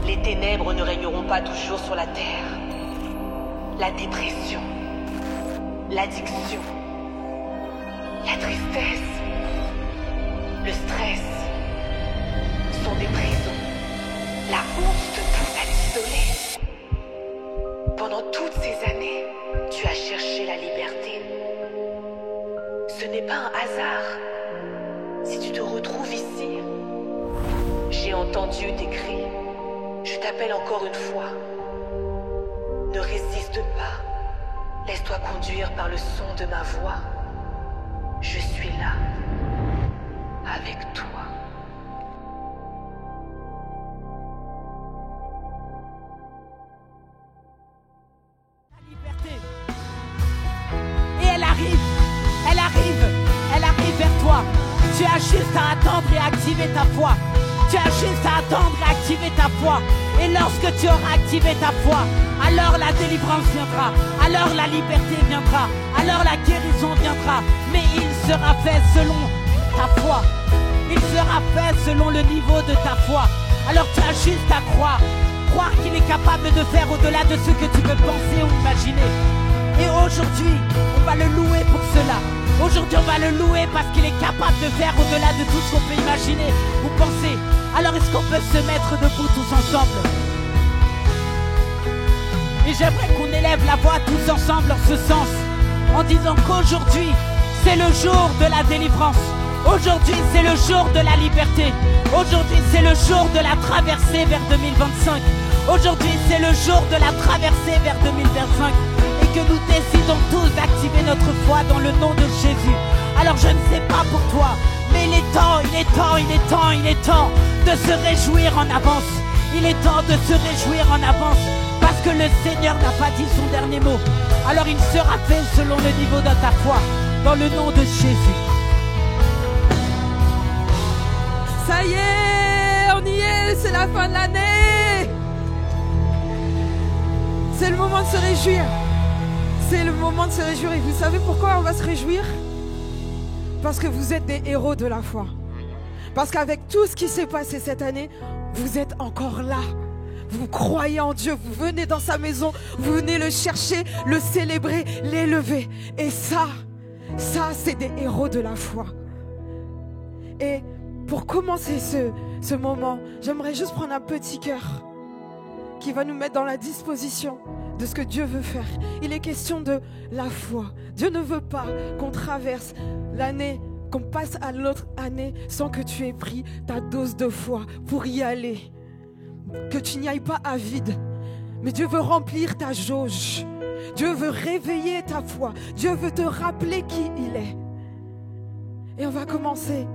Les ténèbres ne régneront pas toujours sur la terre. La dépression, l'addiction, la tristesse, le stress sont des prisons. La honte te pousse à t'isoler. Pendant toutes ces années, tu as cherché la liberté. Ce n'est pas un hasard si tu te retrouves ici. J'ai entendu tes cris. Je t'appelle encore une fois. Ne résiste pas. Laisse-toi conduire par le son de ma voix. Je suis là, avec toi. La liberté. Et elle arrive vers toi. Tu as juste à attendre et activer ta foi. Tu as juste à attendre et activer ta foi. Et lorsque tu auras activé ta foi, alors la délivrance viendra, alors la liberté viendra, alors la guérison viendra. Mais il sera fait selon ta foi. Il sera fait selon le niveau de ta foi. Alors tu as juste à croire. Croire qu'il est capable de faire au-delà de ce que tu peux penser ou imaginer. Et aujourd'hui, on va le louer pour cela. Aujourd'hui, on va le louer parce qu'il est capable de faire au-delà de tout ce qu'on peut imaginer ou penser. Alors, est-ce qu'on peut se mettre debout tous ensemble? Et j'aimerais qu'on élève la voix tous ensemble en ce sens, en disant qu'aujourd'hui, c'est le jour de la délivrance. Aujourd'hui, c'est le jour de la liberté. Aujourd'hui, c'est le jour de la traversée vers 2025. Aujourd'hui, c'est le jour de la traversée vers 2025. Et que nous décidons tous d'activer notre foi dans le nom de Jésus. Alors je ne sais pas pour toi, mais il est temps de se réjouir en avance. Il est temps de se réjouir en avance, parce que le Seigneur n'a pas dit son dernier mot. Alors il sera fait selon le niveau de ta foi, dans le nom de Jésus. Ça y est, on y est, c'est la fin de l'année. C'est le moment de se réjouir. C'est le moment de se réjouir. Et vous savez pourquoi on va se réjouir? Parce que vous êtes des héros de la foi. Parce qu'avec tout ce qui s'est passé cette année, vous êtes encore là. Vous croyez en Dieu, vous venez dans sa maison, vous venez le chercher, le célébrer, l'élever. Et ça c'est des héros de la foi. Et pour commencer ce moment, j'aimerais juste prendre un petit cœur qui va nous mettre dans la disposition de ce que Dieu veut faire. Il est question de la foi. Dieu ne veut pas qu'on traverse l'année, qu'on passe à l'autre année sans que tu aies pris ta dose de foi pour y aller. Que tu n'y ailles pas à vide. Mais Dieu veut remplir ta jauge. Dieu veut réveiller ta foi. Dieu veut te rappeler qui il est. Et on va commencer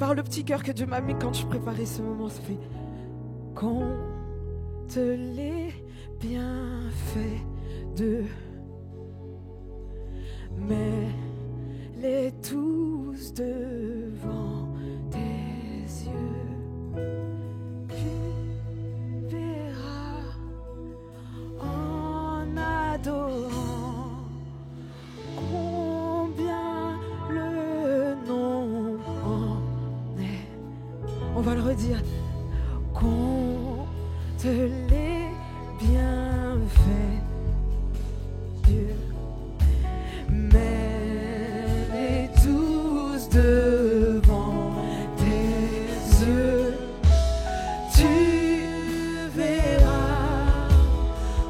par le petit cœur que Dieu m'a mis quand je préparais ce moment. Ça fait qu'on te l'ait bien fait de, mets-les tous devant tes yeux. Tu verras en adorant combien le nom en est. On va le redire. Qu'on te l'ait bien fait, Dieu. Mets-les tous devant tes yeux. Tu verras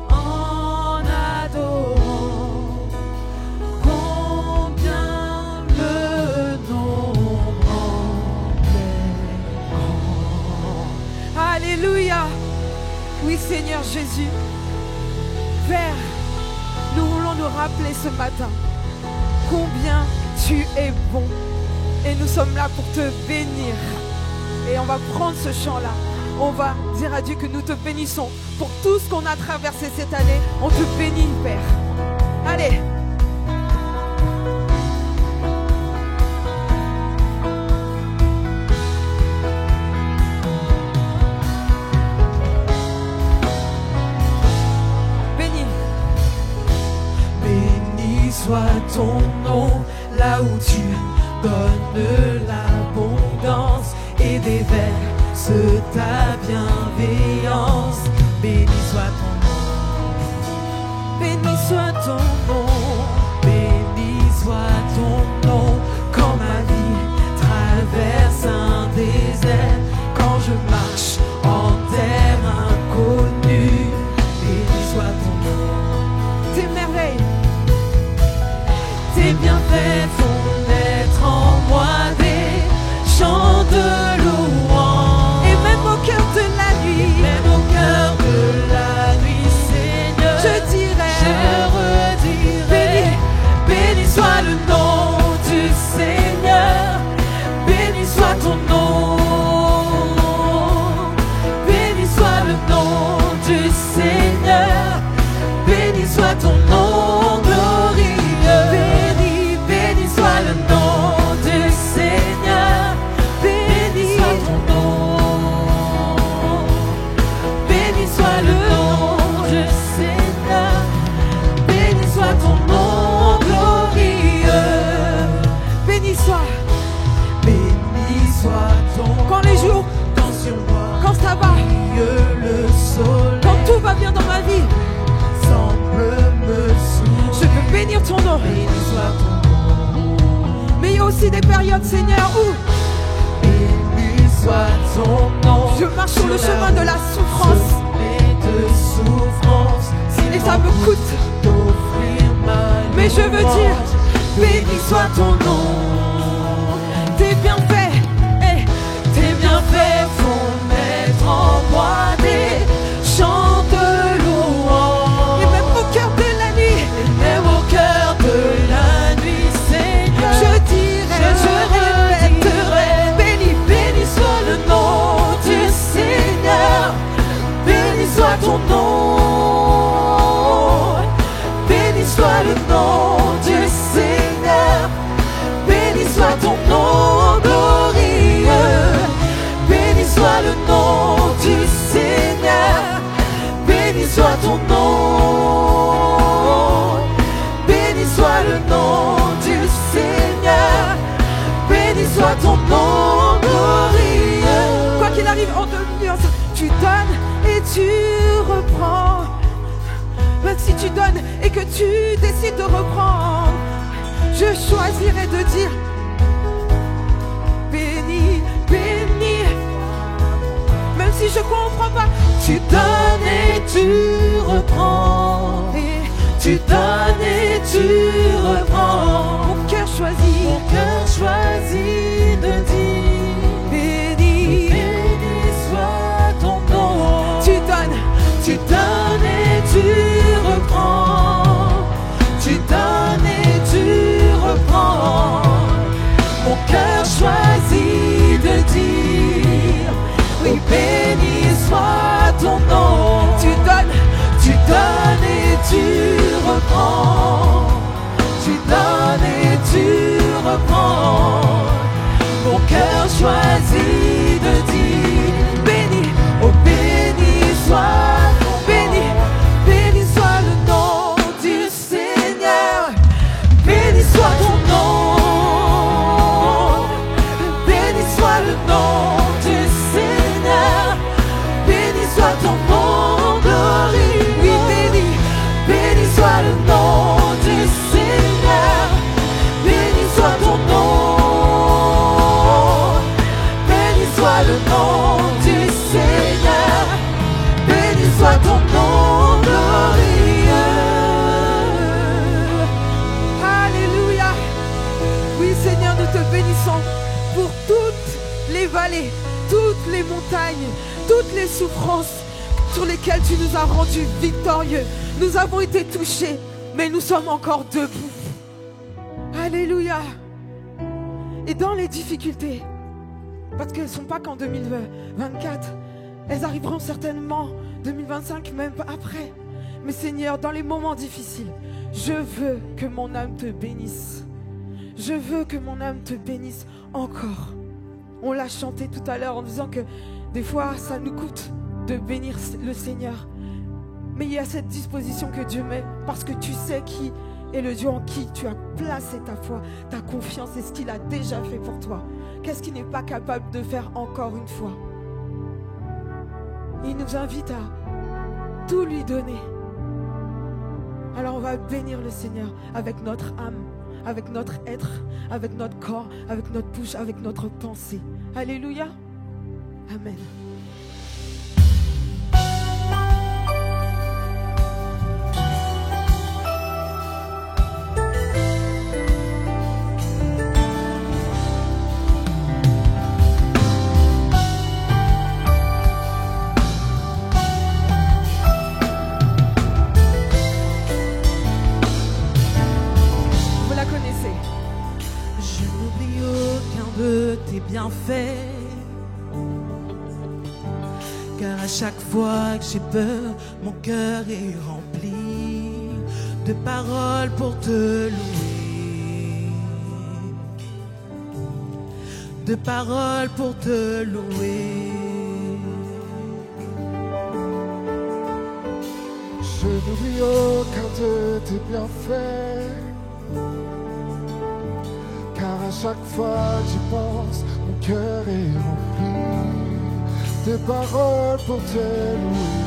en adorant combien le nombre en est grand. Alléluia. Oui, Seigneur Jésus, Père, nous voulons nous rappeler ce matin combien tu es bon. Et nous sommes là pour te bénir. Et on va prendre ce chant-là. On va dire à Dieu que nous te bénissons pour tout ce qu'on a traversé cette année. On te bénit, Père. Allez. Soit ton nom, là où tu donnes l'abondance et déverses ta bienveillance. marche en terre inconnue. Béni soit ton nom. Tes merveilles, Tes bienfaits font naître en moi des chants de louange. et même au cœur de la nuit, Même au cœur de la nuit, Seigneur, je dirai, je redirai, béni soit le nom du Seigneur, béni soit ton nom, béni soit le nom du Seigneur, béni soit ton nom glorieux, béni soit le nom du Seigneur, béni soit ton nom, béni soit le nom du Seigneur, béni soit ton nom glorieux, béni soit. béni soit ton Quand les jours, quand sur moi quand ça va, le soleil quand tout va bien dans ma vie, semble me sourire. je peux bénir ton nom. Béni soit ton nom, Mais il y a aussi des périodes, Seigneur, où béni soit ton nom. je marche sur le chemin de la souffrance Et de souffrance, et ça me coûte. t'offrir ma Mais je veux louange. dire, béni soit ton nom. Tes bienfaits, Tes bienfaits font naître en moi des chants de louange. et même au cœur de la nuit, Et même au cœur de la nuit, Seigneur, je dirai, je répéterai, béni, béni soit le nom du Seigneur, béni soit ton nom, béni soit le nom du Seigneur, béni soit ton nom glorieux, béni soit le nom du Seigneur, béni soit ton nom, béni soit le nom du Seigneur, béni soit ton nom glorieux. quoi qu'il arrive, en devenir, tu donnes et tu reprends. Même si tu donnes et que tu décides de reprendre, je choisirai de dire béni, béni. Même si je comprends pas, Tu donnes et tu reprends, et tu donnes et tu reprends. mon cœur choisit Mon cœur choisit de dire béni. béni soit ton nom. Tu donnes, Tu donnes et tu reprends, tu donnes et tu reprends. Mon cœur choisit de dire oui, béni soit ton nom. tu donnes, Tu donnes et tu reprends, tu donnes et tu reprends. Mon cœur choisit de dire béni, oh béni soit, béni, béni soit le nom du Seigneur, béni soit ton nom, béni soit le nom du Seigneur, béni soit ton nom glorieux, oui béni, béni soit le nom du Seigneur, béni soit ton nom, béni soit le nom du Seigneur, béni soit ton nom glorieux. alléluia. Oui Seigneur, nous te bénissons pour toutes les vallées, toutes les montagnes, toutes les souffrances sur lesquelles tu nous as rendus victorieux. Nous avons été touchés, mais nous sommes encore debout. Alléluia. Et dans les difficultés, parce qu'elles ne sont pas qu'en 2024, elles arriveront certainement 2025, même après. Mais Seigneur, dans les moments difficiles, je veux que mon âme te bénisse. Je veux que mon âme te bénisse encore. On l'a chanté tout à l'heure en disant que des fois, ça nous coûte de bénir le Seigneur. Mais il y a cette disposition que Dieu met parce que tu sais qui est le Dieu en qui tu as placé ta foi, ta confiance et ce qu'il a déjà fait pour toi. Qu'est-ce qu'il n'est pas capable de faire encore une fois? Il nous invite à tout lui donner. Alors on va bénir le Seigneur avec notre âme, avec notre être, avec notre corps, avec notre bouche, avec notre pensée. Alléluia. Amen. bienfaits. Car à chaque fois que j'ai peur, mon cœur est rempli de paroles pour te louer, de paroles pour te louer. Je n'oublie aucun de tes bienfaits, car à chaque fois que j'y pense, mon cœur est rempli de paroles pour te louer.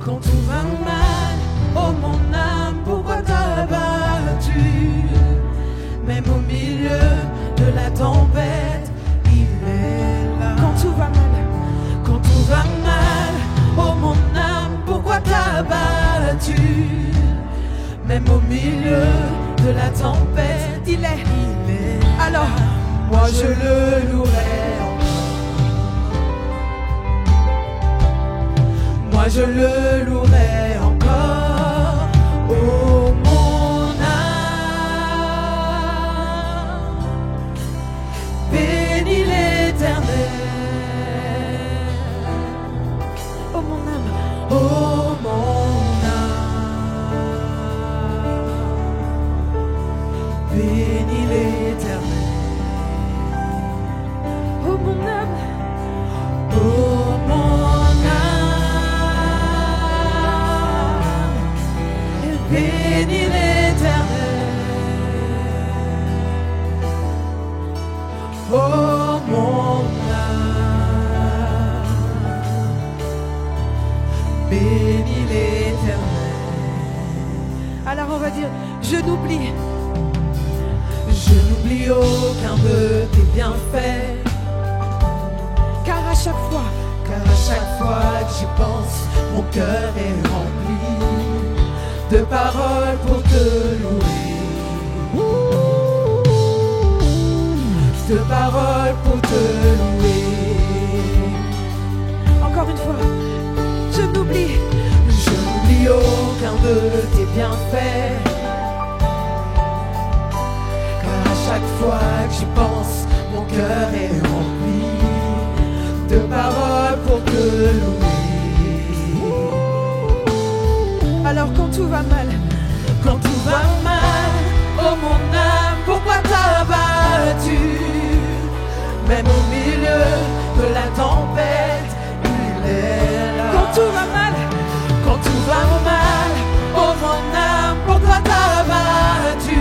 Quand tout va mal, oh mon âme, pourquoi t'as battu? Même au milieu de la tempête, il est là. Quand tout va mal, quand tout va mal, oh mon âme, pourquoi t'as battu? Même au milieu de la tempête, il est là. alors Moi je le louerai encore. Moi je le louerai encore. Oh mon âme, bénis l'Éternel. oh mon âme, Oh mon âme, bénis l'Éternel. oh mon âme, Oh mon âme, bénis l'Éternel. Oh mon âme, bénis l'Éternel. alors on va dire, je n'oublie, Je n'oublie aucun de tes bienfaits. car à chaque fois, Car à chaque fois que j'y pense, mon cœur est rempli de paroles pour te louer, de paroles pour te louer. encore une fois, je n'oublie, Je n'oublie aucun de tes bienfaits. Car à chaque fois que j'y pense, mon cœur est rempli de paroles pour te louer. alors quand tout va mal, Quand tout va mal, oh mon âme, pourquoi t'as battu? Même au milieu de la tempête, il est là. quand tout va mal, Quand tout va mal, oh mon âme, pourquoi t'as battu?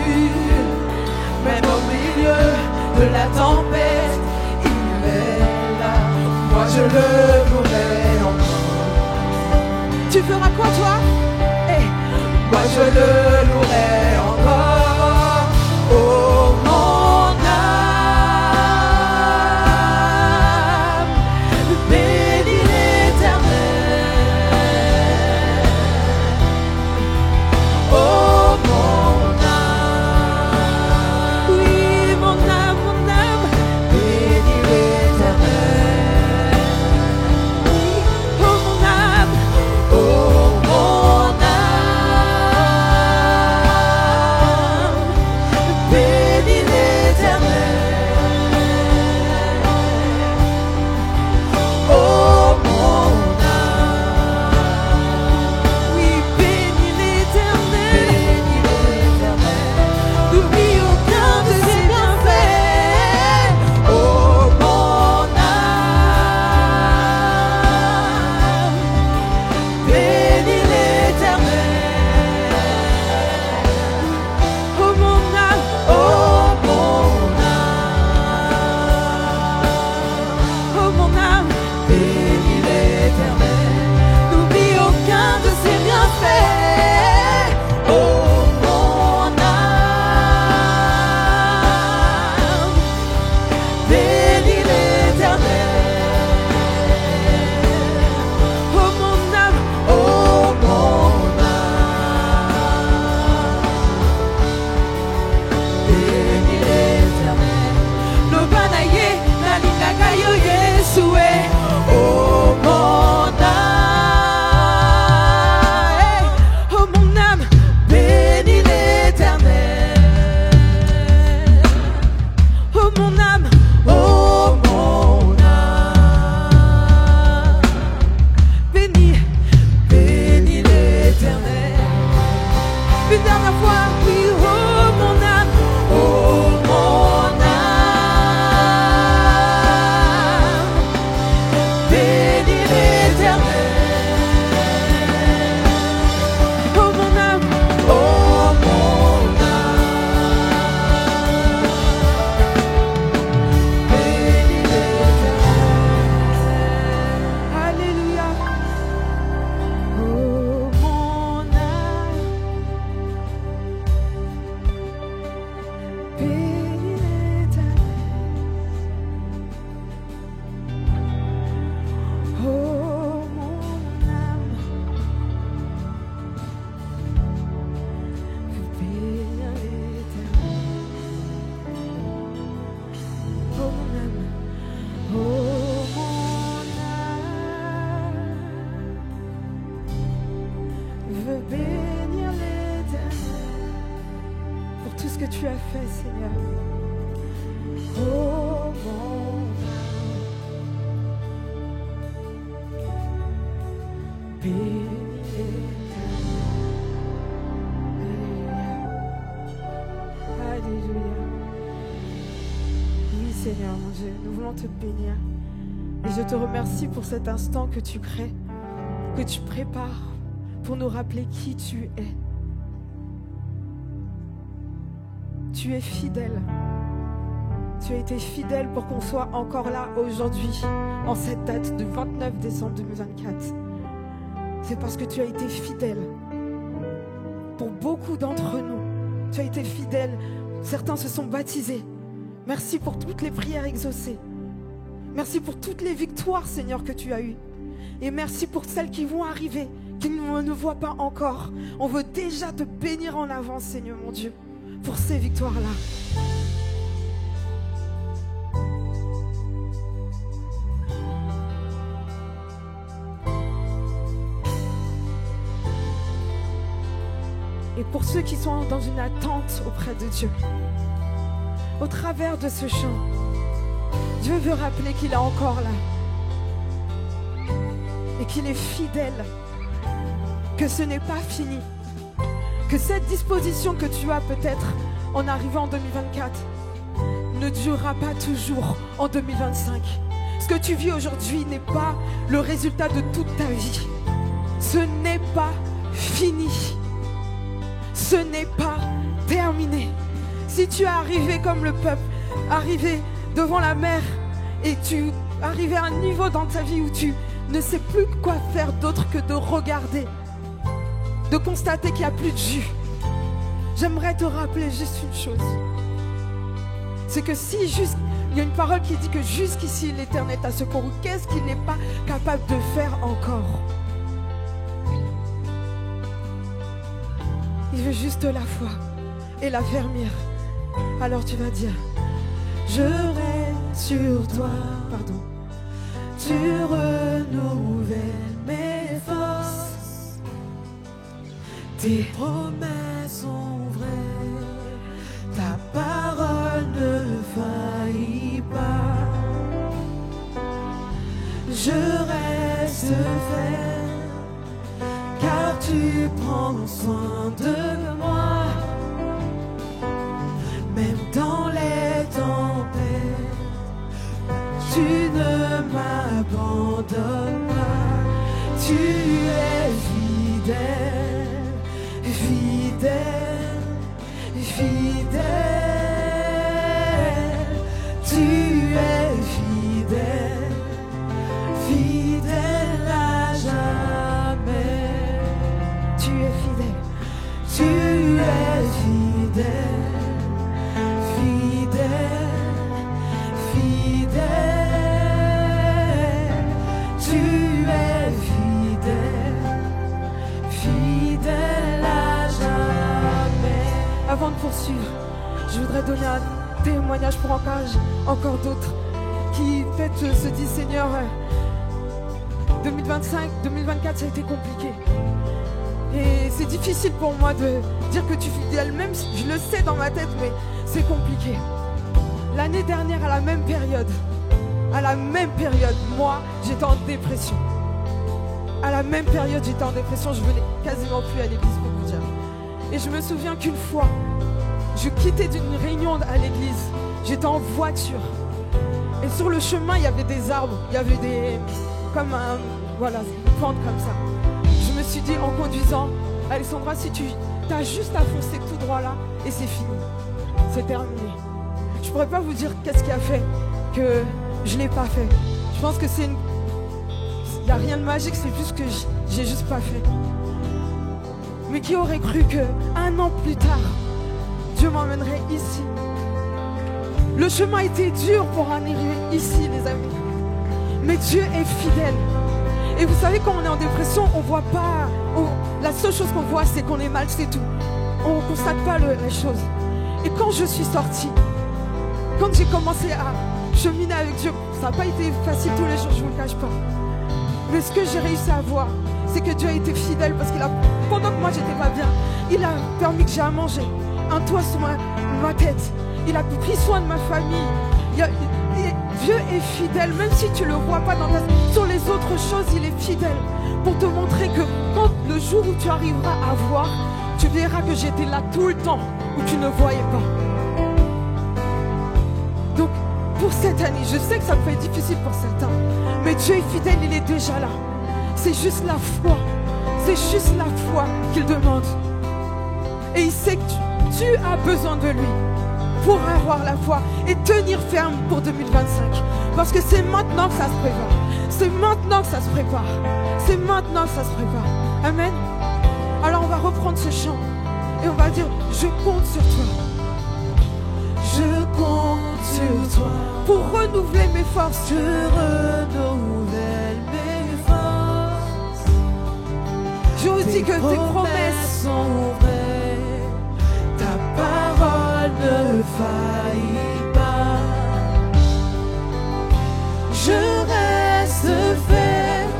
Même au milieu de la tempête, il est là. Moi je le louerai encore. tu feras quoi toi? Moi je le louerai encore. Oh mon âme, tu as fait, Seigneur. Oh mon Père. Alléluia. Oui, Seigneur, mon Dieu, nous voulons te bénir. Et je te remercie pour cet instant que tu crées, que tu prépares pour nous rappeler qui tu es. Tu es fidèle. Tu as été fidèle pour qu'on soit encore là aujourd'hui, en cette date de 29 décembre 2024. C'est parce que tu as été fidèle. Pour beaucoup d'entre nous, tu as été fidèle. Certains se sont baptisés. Merci pour toutes les prières exaucées. Merci pour toutes les victoires, Seigneur, que tu as eues. Et merci pour celles qui vont arriver, qui ne voient pas encore. On veut déjà te bénir en avance, Seigneur, mon Dieu, pour ces victoires-là. Et pour ceux qui sont dans une attente auprès de Dieu, au travers de ce chant, Dieu veut rappeler qu'il est encore là et qu'il est fidèle, que ce n'est pas fini, que cette disposition que tu as peut-être en arrivant en 2024 ne durera pas toujours en 2025. Ce que tu vis aujourd'hui n'est pas le résultat de toute ta vie. Ce n'est pas fini. Ce n'est pas terminé. Si tu es arrivé comme le peuple, arrivé devant la mer et tu arrives à un niveau dans ta vie où tu ne sais plus quoi faire d'autre que de regarder, de constater qu'il n'y a plus de jus, j'aimerais te rappeler juste une chose. C'est que si juste, il y a une parole qui dit que jusqu'ici l'Éternel t'a secouru, qu'est-ce qu'il n'est pas capable de faire encore? Il veut juste la foi et la fermir. Alors tu vas dire: je reste sur toi, pardon. Tu renouvelles mes forces. Tes promesses sont vraies. Ta parole ne faillit pas. Je reste ferme, car tu prends soin de moi. Même dans les tempêtes, tu ne m'abandonnes pas. Tu es fidèle, fidèle, fidèle. Tu es fidèle, fidèle à jamais. Tu es fidèle, tu es fidèle. Avant de poursuivre, je voudrais donner un témoignage pour encore d'autres qui peut-être se disent: Seigneur, 2025, 2024 ça a été compliqué. Et c'est difficile pour moi de dire que tu es fidèle, même si je le sais dans ma tête, mais c'est compliqué. L'année dernière, à la même période, moi, j'étais en dépression. À la même période, j'étais en dépression, je venais quasiment plus à l'église pour vous dire. Et je me souviens qu'une fois, je quittais d'une réunion à l'église, j'étais en voiture. Et sur le chemin, il y avait des arbres, il y avait des... comme un... voilà, une pente comme ça. Je me suis dit en conduisant: Alexandra, si tu as juste à foncer tout droit là, et c'est fini. C'est terminé. Je ne pourrais pas vous dire qu'est-ce qui a fait que je ne l'ai pas fait. Je pense que c'est une... il n'y a rien de magique, c'est juste que j'ai juste pas fait. Mais qui aurait cru qu'un an plus tard, Dieu m'emmènerait ici? Le chemin était dur pour arriver ici, les amis. Mais Dieu est fidèle. Et vous savez, quand on est en dépression, on voit pas... la seule chose qu'on voit, c'est qu'on est mal, c'est tout. On ne constate pas les choses. Et quand je suis sortie, quand j'ai commencé à cheminer avec Dieu, ça n'a pas été facile tous les jours, je ne vous le cache pas. Mais ce que j'ai réussi à voir, c'est que Dieu a été fidèle parce qu'il a, pendant que moi j'étais pas bien, il a permis que j'ai à manger, un toit sous ma tête. Il a pris soin de ma famille. Dieu est fidèle, même si tu ne le vois pas sur les autres choses, il est fidèle. Pour te montrer que quand le jour où tu arriveras à voir, tu verras que j'étais là tout le temps où tu ne voyais pas. Donc, pour cette année, je sais que ça peut être difficile pour certains, mais Dieu est fidèle, il est déjà là. C'est juste la foi. C'est juste la foi qu'il demande. Et il sait que tu as besoin de lui pour avoir la foi et tenir ferme pour 2025. Parce que c'est maintenant que ça se prépare. C'est maintenant que ça se prépare. C'est maintenant que ça se prépare. Amen. Alors on va reprendre ce chant et on va dire, je compte sur toi. Je compte sur toi. Pour renouveler mes forces. Je renouvelle mes forces. Je vous dis que tes promesses sont vraies. Ta parole ne faillit pas. Je reste ferme,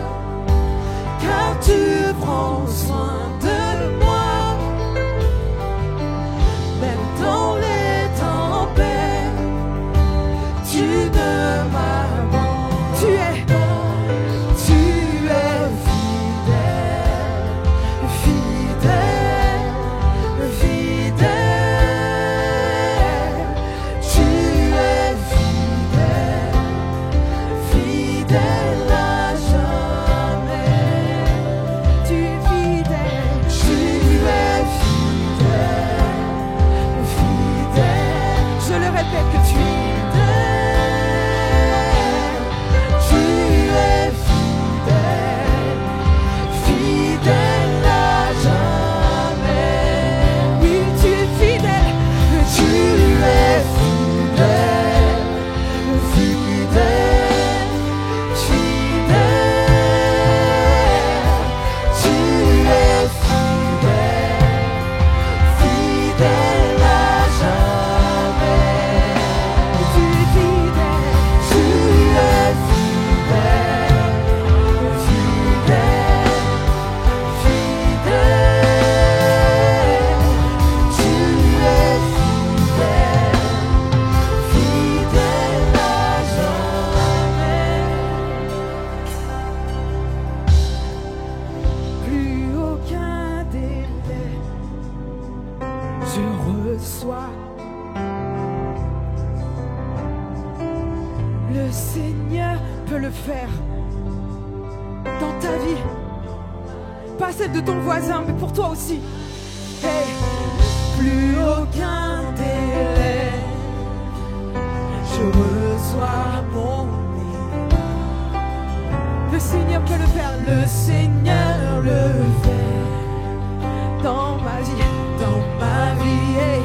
car tu prends soin de moi. Même dans les tempêtes, tu ne m'abandonnes. Tu es Le Seigneur peut le faire dans ta vie. Pas celle de ton voisin, mais pour toi aussi. Hey. Plus aucun délai, je reçois mon miracle. Le Seigneur peut le faire. Le Seigneur le fait dans ma vie. Dans ma vie, hey.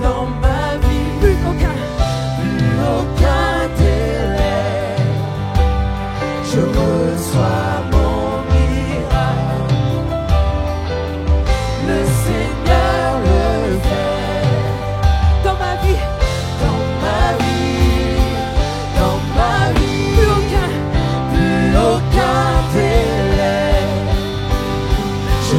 Dans ma vie. Plus aucun délai, je reçois mon miracle. Le Seigneur le fait dans ma vie. Dans ma vie, dans ma vie. Plus aucun délai, je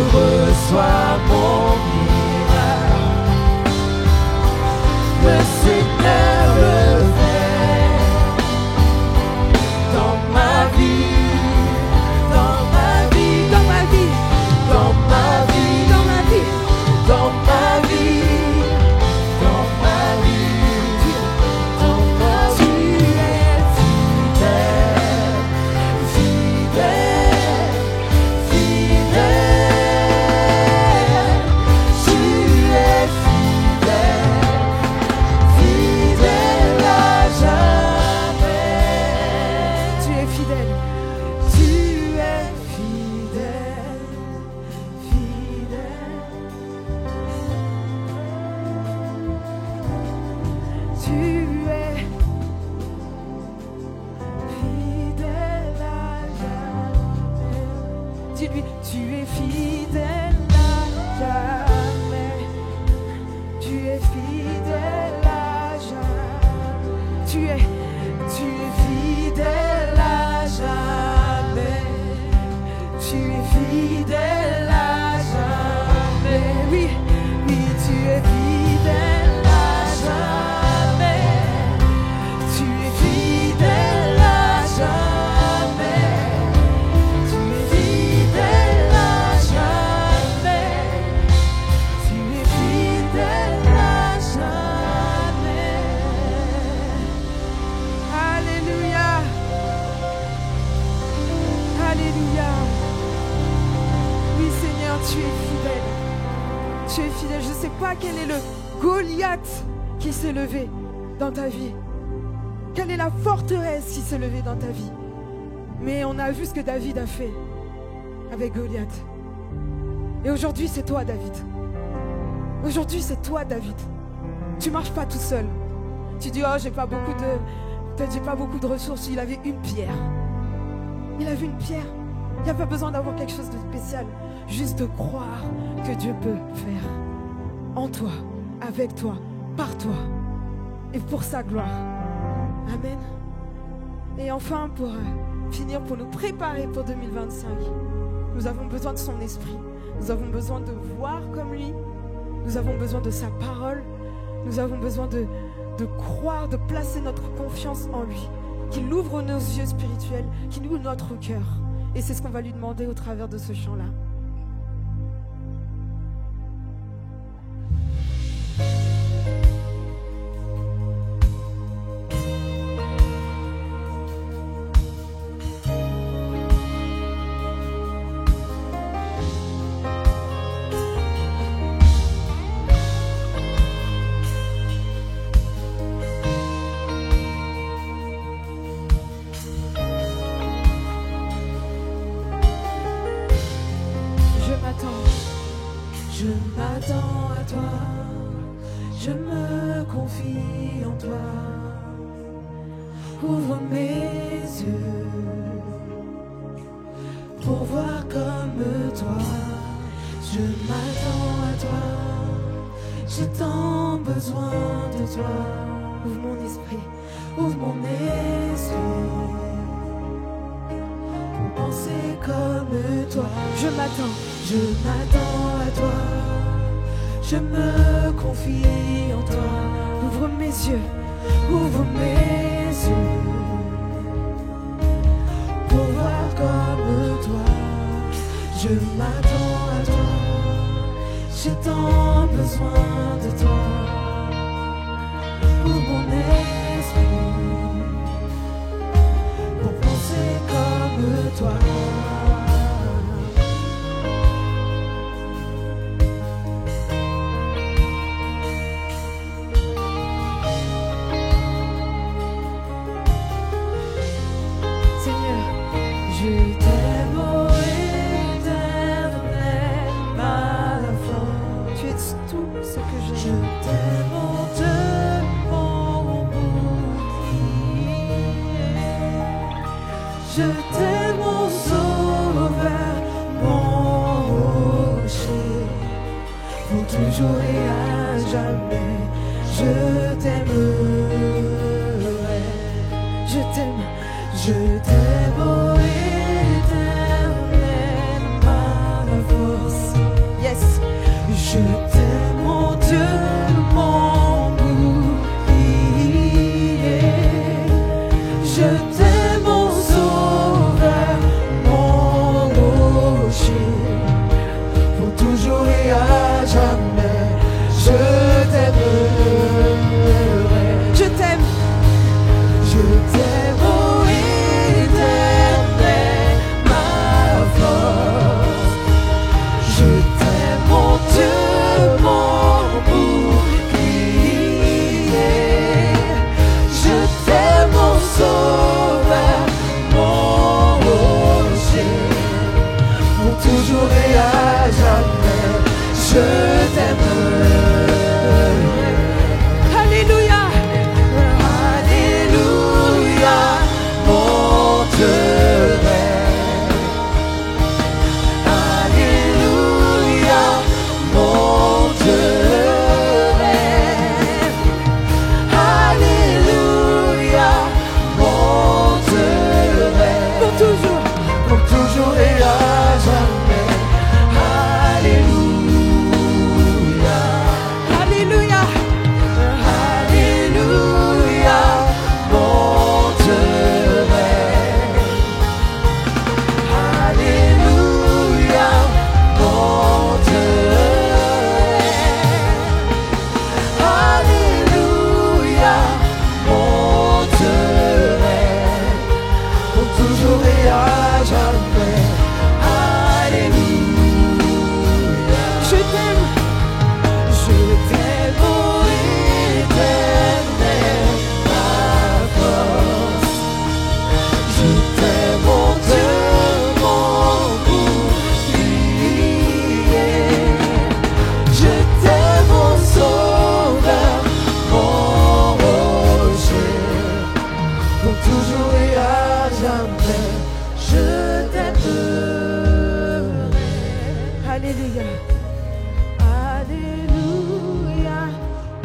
tu es fidèle. Je ne sais pas quel est le Goliath qui s'est levé dans ta vie. Quelle est la forteresse qui s'est levée dans ta vie. Mais on a vu ce que David a fait avec Goliath. Et aujourd'hui, c'est toi, David. Aujourd'hui, c'est toi, David. Tu ne marches pas tout seul. Tu dis, oh, j'ai pas beaucoup de ressources. Il avait une pierre. Il avait une pierre. Il n'y a pas besoin d'avoir quelque chose de spécial. Juste de croire que Dieu peut faire en toi, avec toi, par toi et pour sa gloire. Amen. Et enfin, pour finir, pour nous préparer pour 2025, nous avons besoin de son esprit. Nous avons besoin de voir comme lui. Nous avons besoin de sa parole. Nous avons besoin de croire, de placer notre confiance en lui. Qu'il ouvre nos yeux spirituels, qu'il ouvre notre cœur. Et c'est ce qu'on va lui demander au travers de ce chant-là. Je m'attends à toi, je me confie en toi. Ouvre mes yeux pour voir comme toi. Je m'attends à toi, j'ai tant besoin de toi. Ouvre mon esprit, ouvre mon esprit pour penser comme toi. Je m'attends à toi, je me confie en toi. Ouvre mes yeux, ouvre mes yeux pour voir comme toi. Je m'attends à toi, j'ai tant besoin de toi. Ouvre mon esprit pour penser comme toi. Je t'aime, mon sauveur, mon rocher, pour toujours et à jamais. Je t'aimerai, je t'aime, oh éternel, ma force. Yes, je t'aime, mon Dieu, mon bouclier. Je t'aime, mon sauveur, mon rocher, pour toujours et à jamais. Je t'aimerai, je t'aime, oh éternel, ma force. Je t'aime, mon Dieu, mon bouclier. Je t'aime, mon sauveur. Alléluia. Alléluia,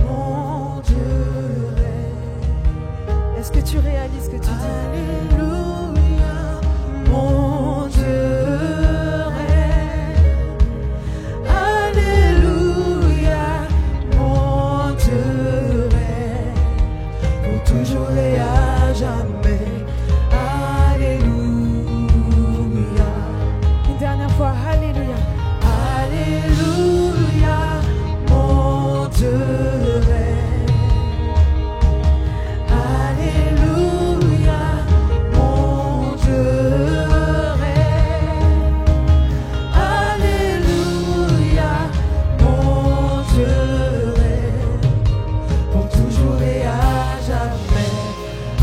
mon Dieu règne. Est-ce que tu réalises ce que tu dis? Alléluia, mon Dieu règne. Alléluia, mon Dieu règne. Pour toujours et à jamais. Alléluia. Une dernière fois, Alléluia. Alléluia, mon Dieu règne. Alléluia, mon Dieu règne. Alléluia, mon Dieu règne. Pour toujours et à jamais.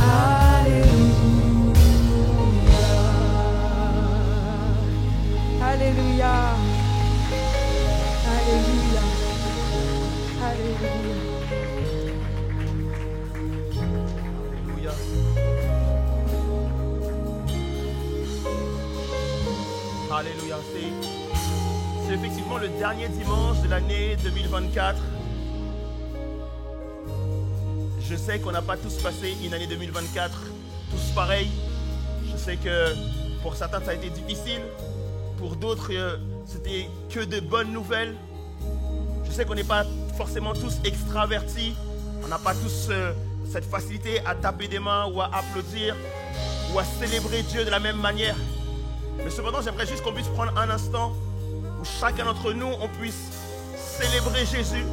Alléluia. Alléluia. Alléluia. Alléluia. Alléluia. C'est effectivement le dernier dimanche de l'année 2024. Je sais qu'on n'a pas tous passé une année 2024 tous pareils. Je sais que pour certains ça a été difficile. Pour d'autres, c'était que de bonnes nouvelles. Je sais qu'on n'est pas forcément tous extravertis. On n'a pas tous cette facilité à taper des mains ou à applaudir ou à célébrer Dieu de la même manière. Mais cependant, j'aimerais juste qu'on puisse prendre un instant où chacun d'entre nous, on puisse célébrer Jésus,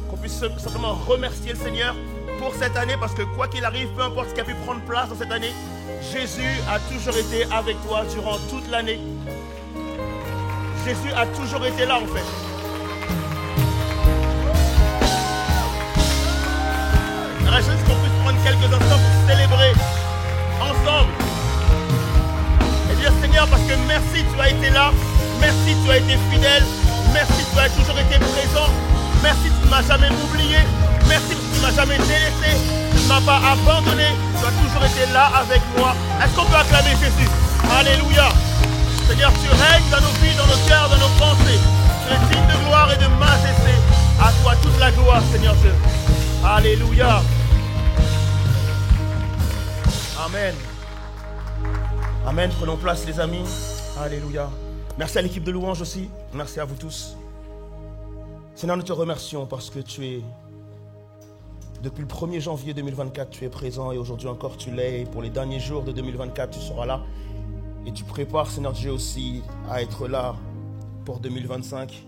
qu'on puisse simplement remercier le Seigneur pour cette année, parce que quoi qu'il arrive, peu importe ce qui a pu prendre place dans cette année, Jésus a toujours été avec toi durant toute l'année. Jésus a toujours été là en fait. J'aimerais juste qu'on puisse prendre quelques instants pour célébrer ensemble. Et dire Seigneur, parce que merci, tu as été là. Merci, tu as été fidèle. Merci, tu as toujours été présent. Merci, tu ne m'as jamais oublié. Merci, tu ne m'as jamais délaissé. Tu ne m'as pas abandonné. Tu as toujours été là avec moi. Est-ce qu'on peut acclamer Jésus? Alléluia. Seigneur, tu règnes dans nos vies, dans nos cœurs, dans nos pensées. Tu es digne de gloire et de majesté. À toi toute la gloire, Seigneur Dieu. Alléluia. Amen. Amen. Prenons place, les amis. Alléluia. Merci à l'équipe de louange aussi. Merci à vous tous. Seigneur, nous te remercions parce que tu es, depuis le 1er janvier 2024, tu es présent et aujourd'hui encore tu l'es. Et pour les derniers jours de 2024, tu seras là. Et tu prépares, Seigneur Dieu, aussi à être là pour 2025.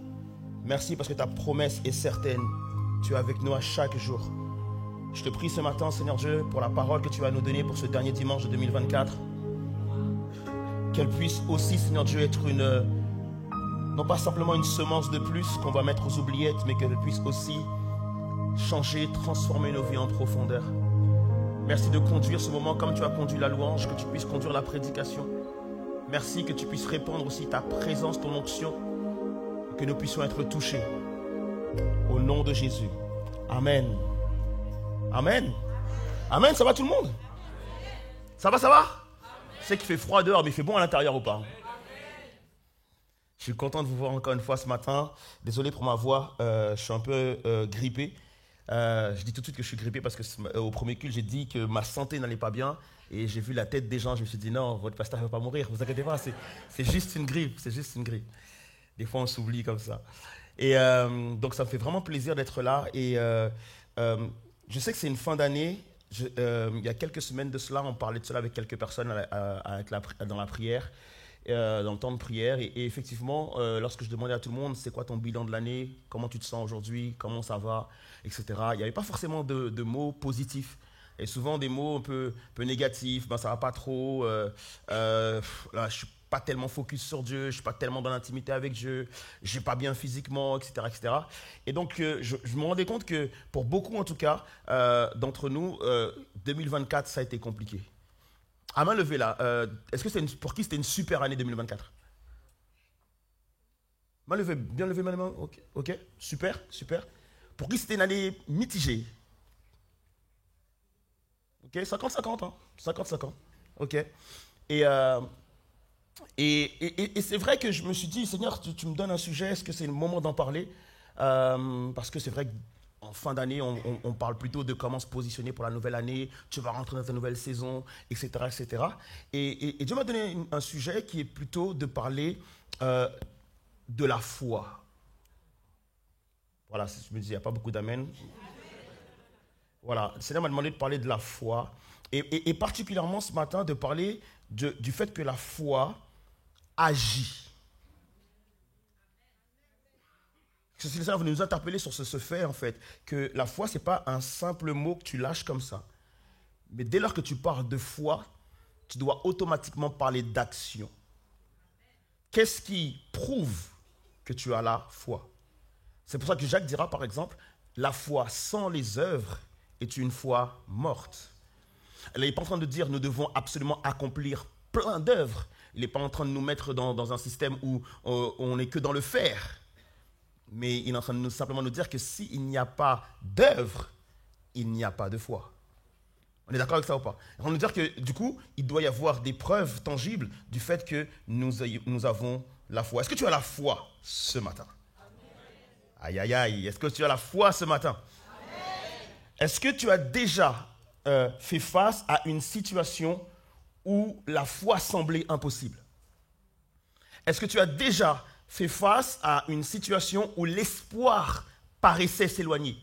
Merci parce que ta promesse est certaine. Tu es avec nous à chaque jour. Je te prie ce matin, Seigneur Dieu, pour la parole que tu vas nous donner pour ce dernier dimanche de 2024. Qu'elle puisse aussi, Seigneur Dieu, être non pas simplement une semence de plus qu'on va mettre aux oubliettes, mais qu'elle puisse aussi changer, transformer nos vies en profondeur. Merci de conduire ce moment comme tu as conduit la louange, que tu puisses conduire la prédication. Merci que tu puisses répandre aussi ta présence, ton onction, et que nous puissions être touchés. Au nom de Jésus. Amen. Amen. Amen, ça va tout le monde? Ça va? Je sais qu'il fait froid dehors, mais il fait bon à l'intérieur ou pas? Je suis content de vous voir encore une fois ce matin. Désolé pour ma voix, je suis un peu grippé. Je dis tout de suite que je suis grippé parce qu'au premier culte, j'ai dit que ma santé n'allait pas bien. Et j'ai vu la tête des gens, je me suis dit non, votre pasteur ne va pas mourir, vous inquiétez pas, c'est juste une grippe, c'est juste une grippe. Des fois on s'oublie comme ça. Et donc ça me fait vraiment plaisir d'être là. Et je sais que c'est une fin d'année. Il y a quelques semaines de cela, on parlait de cela avec quelques personnes dans la prière, dans le temps de prière. Et effectivement, lorsque je demandais à tout le monde, c'est quoi ton bilan de l'année, comment tu te sens aujourd'hui, comment ça va, etc. Il n'y avait pas forcément de mots positifs. Et souvent des mots un peu négatifs, ben ça va pas trop, là je suis pas tellement focus sur Dieu, je suis pas tellement dans l'intimité avec Dieu, je suis pas bien physiquement, etc. etc. Et donc je me rendais compte que pour beaucoup en tout cas d'entre nous, 2024 ça a été compliqué. À main levée là, est-ce que pour qui c'était une super année 2024? Main levée, bien levée main, ok, super. Pour qui c'était une année mitigée? Ok, 50-50, hein. 50-50. Ok. Et Et c'est vrai que je me suis dit, Seigneur, tu me donnes un sujet, est-ce que c'est le moment d'en parler? Parce que c'est vrai qu'en fin d'année, on parle plutôt de comment se positionner pour la nouvelle année, tu vas rentrer dans ta nouvelle saison, etc. etc. Et Dieu m'a donné un sujet qui est plutôt de parler de la foi. Voilà, je me dis, il n'y a pas beaucoup d'amen. Voilà, le Seigneur m'a demandé de parler de la foi, et particulièrement ce matin de parler du fait que la foi agit. Le Seigneur veut nous interpeller sur ce fait, en fait, que la foi, ce n'est pas un simple mot que tu lâches comme ça. Mais dès lors que tu parles de foi, tu dois automatiquement parler d'action. Qu'est-ce qui prouve que tu as la foi? C'est pour ça que Jacques dira, par exemple, la foi sans les œuvres est une foi morte. Il n'est pas en train de dire nous devons absolument accomplir plein d'œuvres. Il n'est pas en train de nous mettre dans un système où on n'est que dans le faire. Mais il est en train de simplement nous dire que s'il n'y a pas d'œuvre, il n'y a pas de foi. On est d'accord avec ça ou pas? Il est en train de nous dire que du coup, il doit y avoir des preuves tangibles du fait que nous avons la foi. Est-ce que tu as la foi ce matin? Aïe, aïe, aïe. Est-ce que tu as la foi ce matin? Est-ce que tu as déjà fait face à une situation où la foi semblait impossible? Est-ce que tu as déjà fait face à une situation où l'espoir paraissait s'éloigner?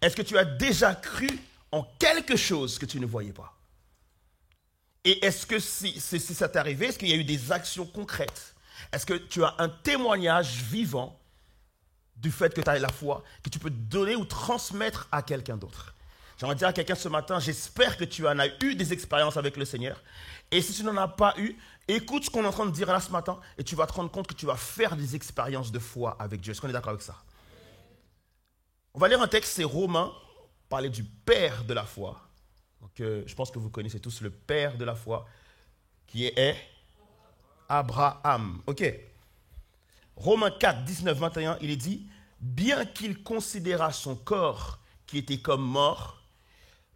Est-ce que tu as déjà cru en quelque chose que tu ne voyais pas? Et est-ce que si ça t'est arrivé, est-ce qu'il y a eu des actions concrètes? Est-ce que tu as un témoignage vivant du fait que tu as la foi, que tu peux donner ou transmettre à quelqu'un d'autre? J'aimerais dire à quelqu'un ce matin, j'espère que tu en as eu des expériences avec le Seigneur. Et si tu n'en as pas eu, écoute ce qu'on est en train de dire là ce matin et tu vas te rendre compte que tu vas faire des expériences de foi avec Dieu. Est-ce qu'on est d'accord avec ça? On va lire un texte, c'est Romains, parler du père de la foi. Donc, je pense que vous connaissez tous le père de la foi, qui est Abraham. Ok. Romains 4, 19, 21, il est dit, bien qu'il considéra son corps qui était comme mort,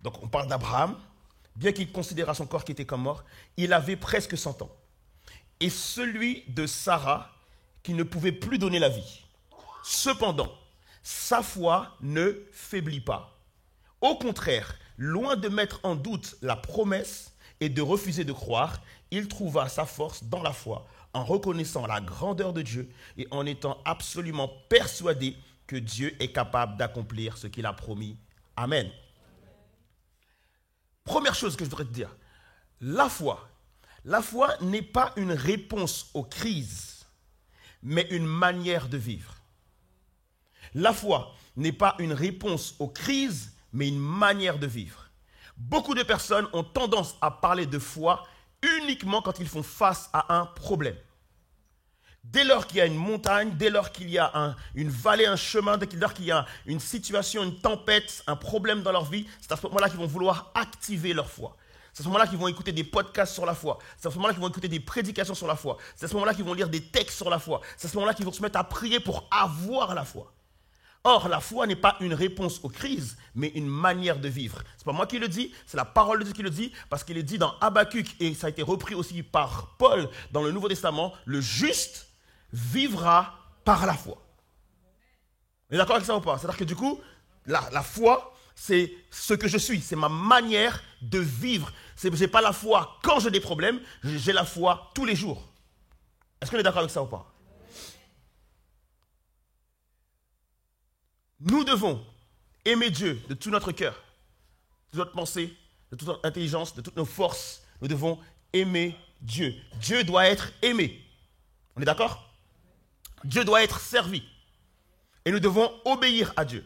donc on parle d'Abraham, bien qu'il considéra son corps qui était comme mort, il avait presque 100 ans. Et celui de Sarah qui ne pouvait plus donner la vie. Cependant, sa foi ne faiblit pas. Au contraire, loin de mettre en doute la promesse et de refuser de croire, il trouva sa force dans la foi, en reconnaissant la grandeur de Dieu et en étant absolument persuadé que Dieu est capable d'accomplir ce qu'il a promis. Amen. Première chose que je voudrais te dire, la foi n'est pas une réponse aux crises, mais une manière de vivre. La foi n'est pas une réponse aux crises, mais une manière de vivre. Beaucoup de personnes ont tendance à parler de foi uniquement quand ils font face à un problème. Dès lors qu'il y a une montagne, dès lors qu'il y a une vallée, un chemin, dès lors qu'il y a une situation, une tempête, un problème dans leur vie, c'est à ce moment-là qu'ils vont vouloir activer leur foi. C'est à ce moment-là qu'ils vont écouter des podcasts sur la foi. C'est à ce moment-là qu'ils vont écouter des prédications sur la foi. C'est à ce moment-là qu'ils vont lire des textes sur la foi. C'est à ce moment-là qu'ils vont se mettre à prier pour avoir la foi. Or, la foi n'est pas une réponse aux crises, mais une manière de vivre. Ce n'est pas moi qui le dis, c'est la parole de Dieu qui le dit, parce qu'il est dit dans Habakkuk, et ça a été repris aussi par Paul dans le Nouveau Testament, le juste vivra par la foi. Vous êtes d'accord avec ça ou pas? C'est-à-dire que du coup, la foi, c'est ce que je suis, c'est ma manière de vivre. Je n'ai pas la foi quand j'ai des problèmes, j'ai la foi tous les jours. Est-ce qu'on est d'accord avec ça ou pas? Nous devons aimer Dieu de tout notre cœur, de toute notre pensée, de toute notre intelligence, de toutes nos forces. Nous devons aimer Dieu. Dieu doit être aimé. On est d'accord? Dieu doit être servi. Et nous devons obéir à Dieu.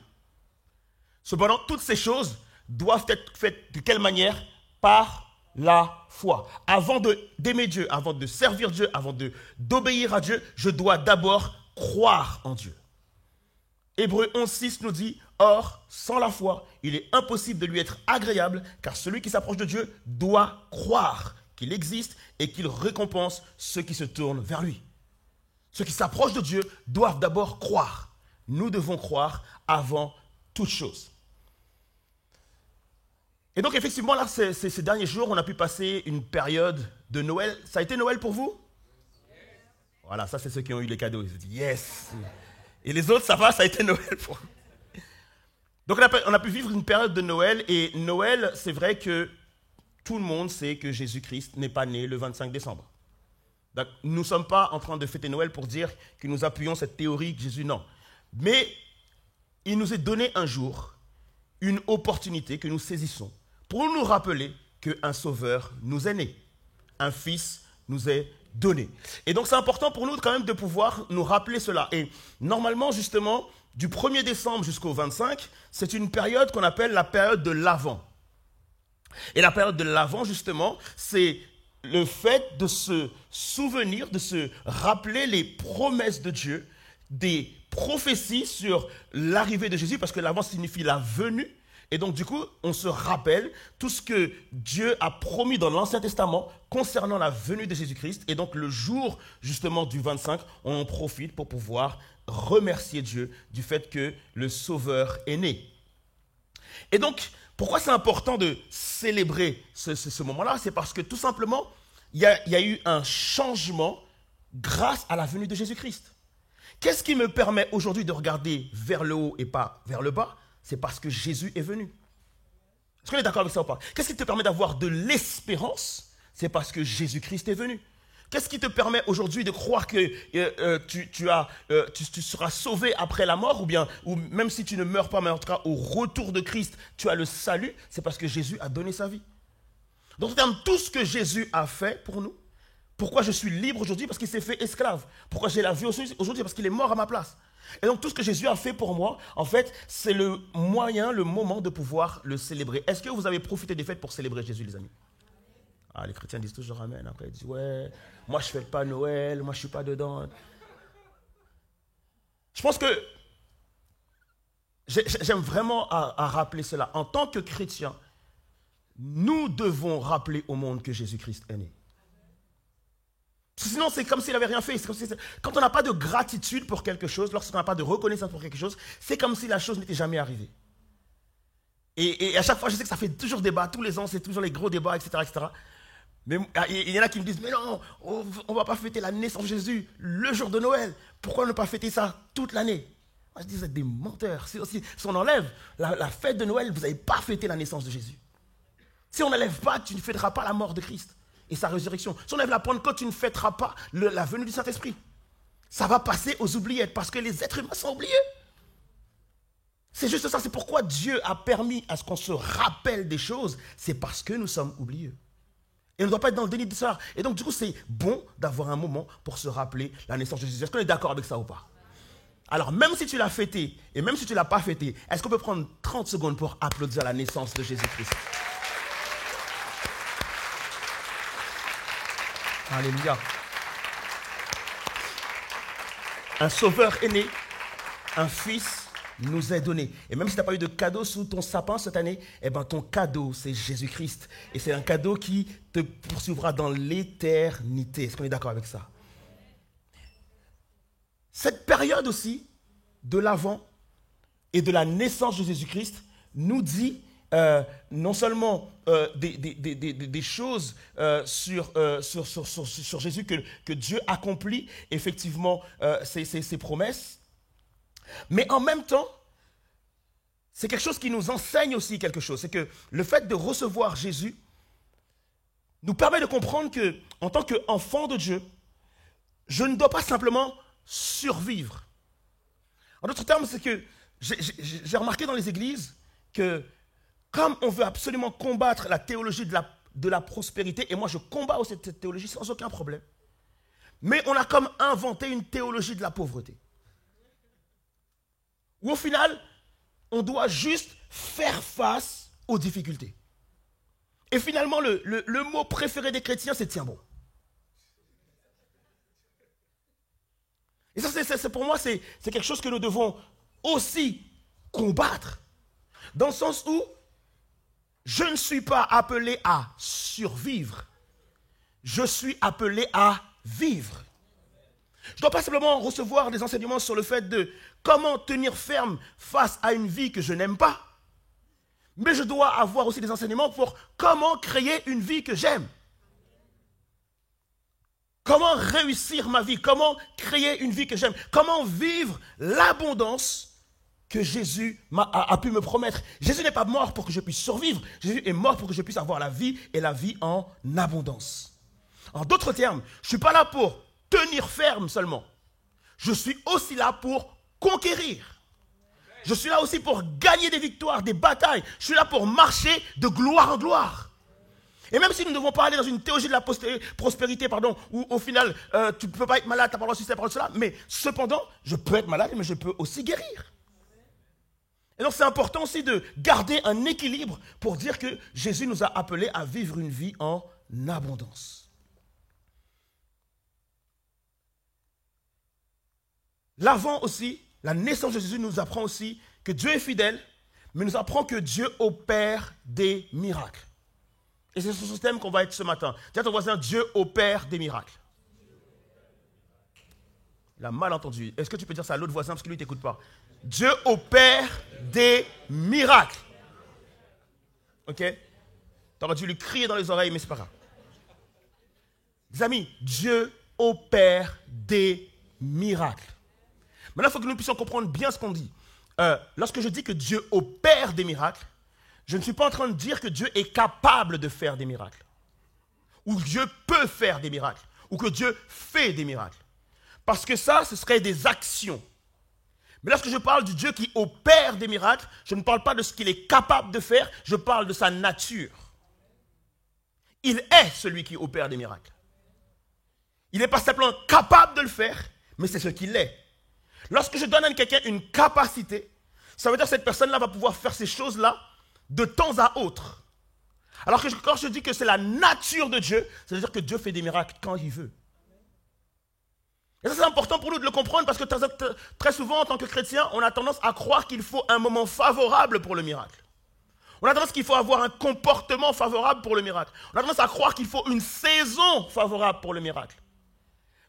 Cependant, toutes ces choses doivent être faites de quelle manière? Par la foi. Avant d'aimer Dieu, avant de servir Dieu, avant d'obéir à Dieu, je dois d'abord croire en Dieu. Hébreux 11.6 nous dit, or, sans la foi, il est impossible de lui être agréable, car celui qui s'approche de Dieu doit croire qu'il existe et qu'il récompense ceux qui se tournent vers lui. Ceux qui s'approchent de Dieu doivent d'abord croire. Nous devons croire avant toute chose. Et donc, effectivement, là, ces derniers jours, on a pu passer une période de Noël. Ça a été Noël pour vous? Voilà, ça c'est ceux qui ont eu les cadeaux. Ils se disent yes. Et les autres, ça va, ça a été Noël pour vous. Donc on a pu vivre une période de Noël. Et Noël, c'est vrai que tout le monde sait que Jésus-Christ n'est pas né le 25 décembre. Donc, nous ne sommes pas en train de fêter Noël pour dire que nous appuyons cette théorie que Jésus, non. Mais il nous est donné un jour une opportunité que nous saisissons pour nous rappeler qu'un sauveur nous est né. Un fils nous est donné. Et donc c'est important pour nous quand même de pouvoir nous rappeler cela. Et normalement, justement, du 1er décembre jusqu'au 25, c'est une période qu'on appelle la période de l'Avent. Et la période de l'Avent, justement, c'est le fait de se souvenir, de se rappeler les promesses de Dieu, des prophéties sur l'arrivée de Jésus, parce que l'Avent signifie la venue. Et donc, du coup, on se rappelle tout ce que Dieu a promis dans l'Ancien Testament concernant la venue de Jésus-Christ. Et donc, le jour, justement, du 25, on en profite pour pouvoir remercier Dieu du fait que le Sauveur est né. Et donc, pourquoi c'est important de célébrer ce moment-là? C'est parce que, tout simplement, il y a eu un changement grâce à la venue de Jésus-Christ. Qu'est-ce qui me permet aujourd'hui de regarder vers le haut et pas vers le bas? C'est parce que Jésus est venu. Est-ce qu'on est d'accord avec ça ou pas? Qu'est-ce qui te permet d'avoir de l'espérance? C'est parce que Jésus-Christ est venu. Qu'est-ce qui te permet aujourd'hui de croire que tu seras sauvé après la mort, ou même si tu ne meurs pas, mais en tout cas au retour de Christ, tu as le salut? C'est parce que Jésus a donné sa vie. Donc en termes, tout ce que Jésus a fait pour nous, pourquoi je suis libre aujourd'hui? Parce qu'il s'est fait esclave. Pourquoi j'ai la vie aujourd'hui? Parce qu'il est mort à ma place. Et donc tout ce que Jésus a fait pour moi, en fait, c'est le moyen, le moment de pouvoir le célébrer. Est-ce que vous avez profité des fêtes pour célébrer Jésus, les amis? Ah, les chrétiens disent toujours amen. Après ils disent ouais, moi je ne fête pas Noël, moi je ne suis pas dedans. Je pense que j'aime vraiment à rappeler cela. En tant que chrétiens, nous devons rappeler au monde que Jésus-Christ est né. Sinon, c'est comme s'il n'avait rien fait. Quand on n'a pas de gratitude pour quelque chose, lorsqu'on n'a pas de reconnaissance pour quelque chose, c'est comme si la chose n'était jamais arrivée. Et à chaque fois, je sais que ça fait toujours débat. Tous les ans, c'est toujours les gros débats, etc., etc. Mais il y en a qui me disent, mais non, on ne va pas fêter la naissance de Jésus le jour de Noël. Pourquoi ne pas fêter ça toute l'année? Moi, je dis, vous êtes des menteurs. Si on enlève la fête de Noël, vous n'avez pas fêté la naissance de Jésus. Si on n'enlève pas, tu ne fêteras pas la mort de Christ et sa résurrection. Si on enlève la Pentecôte, tu ne fêteras pas la venue du Saint-Esprit. Ça va passer aux oubliettes parce que les êtres humains sont oubliés. C'est juste ça, c'est pourquoi Dieu a permis à ce qu'on se rappelle des choses, c'est parce que nous sommes oublieux. Et on ne doit pas être dans le déni de ça. Et donc du coup, c'est bon d'avoir un moment pour se rappeler la naissance de Jésus. Est-ce qu'on est d'accord avec ça ou pas? Alors même si tu l'as fêté, et même si tu ne l'as pas fêté, est-ce qu'on peut prendre 30 secondes pour applaudir la naissance de Jésus-Christ? Alléluia. Un sauveur est né, un fils nous est donné. Et même si tu n'as pas eu de cadeau sous ton sapin cette année, eh ben ton cadeau, c'est Jésus-Christ. Et c'est un cadeau qui te poursuivra dans l'éternité. Est-ce qu'on est d'accord avec ça? Cette période aussi de l'Avent et de la naissance de Jésus-Christ nous dit non seulement des choses sur Jésus que Dieu accomplit effectivement ses promesses, mais en même temps, c'est quelque chose qui nous enseigne aussi quelque chose. C'est que le fait de recevoir Jésus nous permet de comprendre que, en tant qu'enfant de Dieu, je ne dois pas simplement survivre. En d'autres termes, c'est que j'ai remarqué dans les églises que comme on veut absolument combattre la théologie de la prospérité, et moi je combats aussi cette théologie sans aucun problème, mais on a comme inventé une théologie de la pauvreté. Où au final, on doit juste faire face aux difficultés. Et finalement, le mot préféré des chrétiens, c'est tiens bon. Et ça, pour moi, c'est quelque chose que nous devons aussi combattre. Dans le sens où je ne suis pas appelé à survivre. Je suis appelé à vivre. Je ne dois pas simplement recevoir des enseignements sur le fait de comment tenir ferme face à une vie que je n'aime pas. Mais je dois avoir aussi des enseignements pour comment créer une vie que j'aime. Comment réussir ma vie? Comment créer une vie que j'aime? Comment vivre l'abondance que Jésus a pu me promettre? Jésus n'est pas mort pour que je puisse survivre. Jésus est mort pour que je puisse avoir la vie et la vie en abondance. En d'autres termes, je ne suis pas là pour tenir ferme seulement. Je suis aussi là pour conquérir. Je suis là aussi pour gagner des victoires, des batailles. Je suis là pour marcher de gloire en gloire. Et même si nous ne devons pas aller dans une théologie de la prospérité, où au final, tu ne peux pas être malade, tu n'as pas le droit de ceci, tu n'as pas le droit de cela, mais cependant, je peux être malade, mais je peux aussi guérir. Et donc c'est important aussi de garder un équilibre pour dire que Jésus nous a appelés à vivre une vie en abondance. L'avant aussi, la naissance de Jésus nous apprend aussi que Dieu est fidèle, mais nous apprend que Dieu opère des miracles. Et c'est sur ce thème qu'on va être ce matin. Dis à ton voisin, Dieu opère des miracles. Il a mal entendu. Est-ce que tu peux dire ça à l'autre voisin parce que lui ne t'écoute pas? Dieu opère des miracles. Ok? Tu aurais dû lui crier dans les oreilles, mais ce n'est pas grave. Les amis, Dieu opère des miracles. Maintenant, il faut que nous puissions comprendre bien ce qu'on dit. Lorsque je dis que Dieu opère des miracles, je ne suis pas en train de dire que Dieu est capable de faire des miracles. Ou Dieu peut faire des miracles. Ou que Dieu fait des miracles. Parce que ça, ce serait des actions. Mais lorsque je parle du Dieu qui opère des miracles, je ne parle pas de ce qu'il est capable de faire, je parle de sa nature. Il est celui qui opère des miracles. Il n'est pas simplement capable de le faire, mais c'est ce qu'il est. Lorsque je donne à quelqu'un une capacité, ça veut dire que cette personne-là va pouvoir faire ces choses-là de temps à autre. Alors que quand je dis que c'est la nature de Dieu, ça veut dire que Dieu fait des miracles quand il veut. Et ça, c'est important pour nous de le comprendre parce que très souvent, en tant que chrétien, on a tendance à croire qu'il faut un moment favorable pour le miracle. On a tendance qu'il faut avoir un comportement favorable pour le miracle. On a tendance à croire qu'il faut une saison favorable pour le miracle.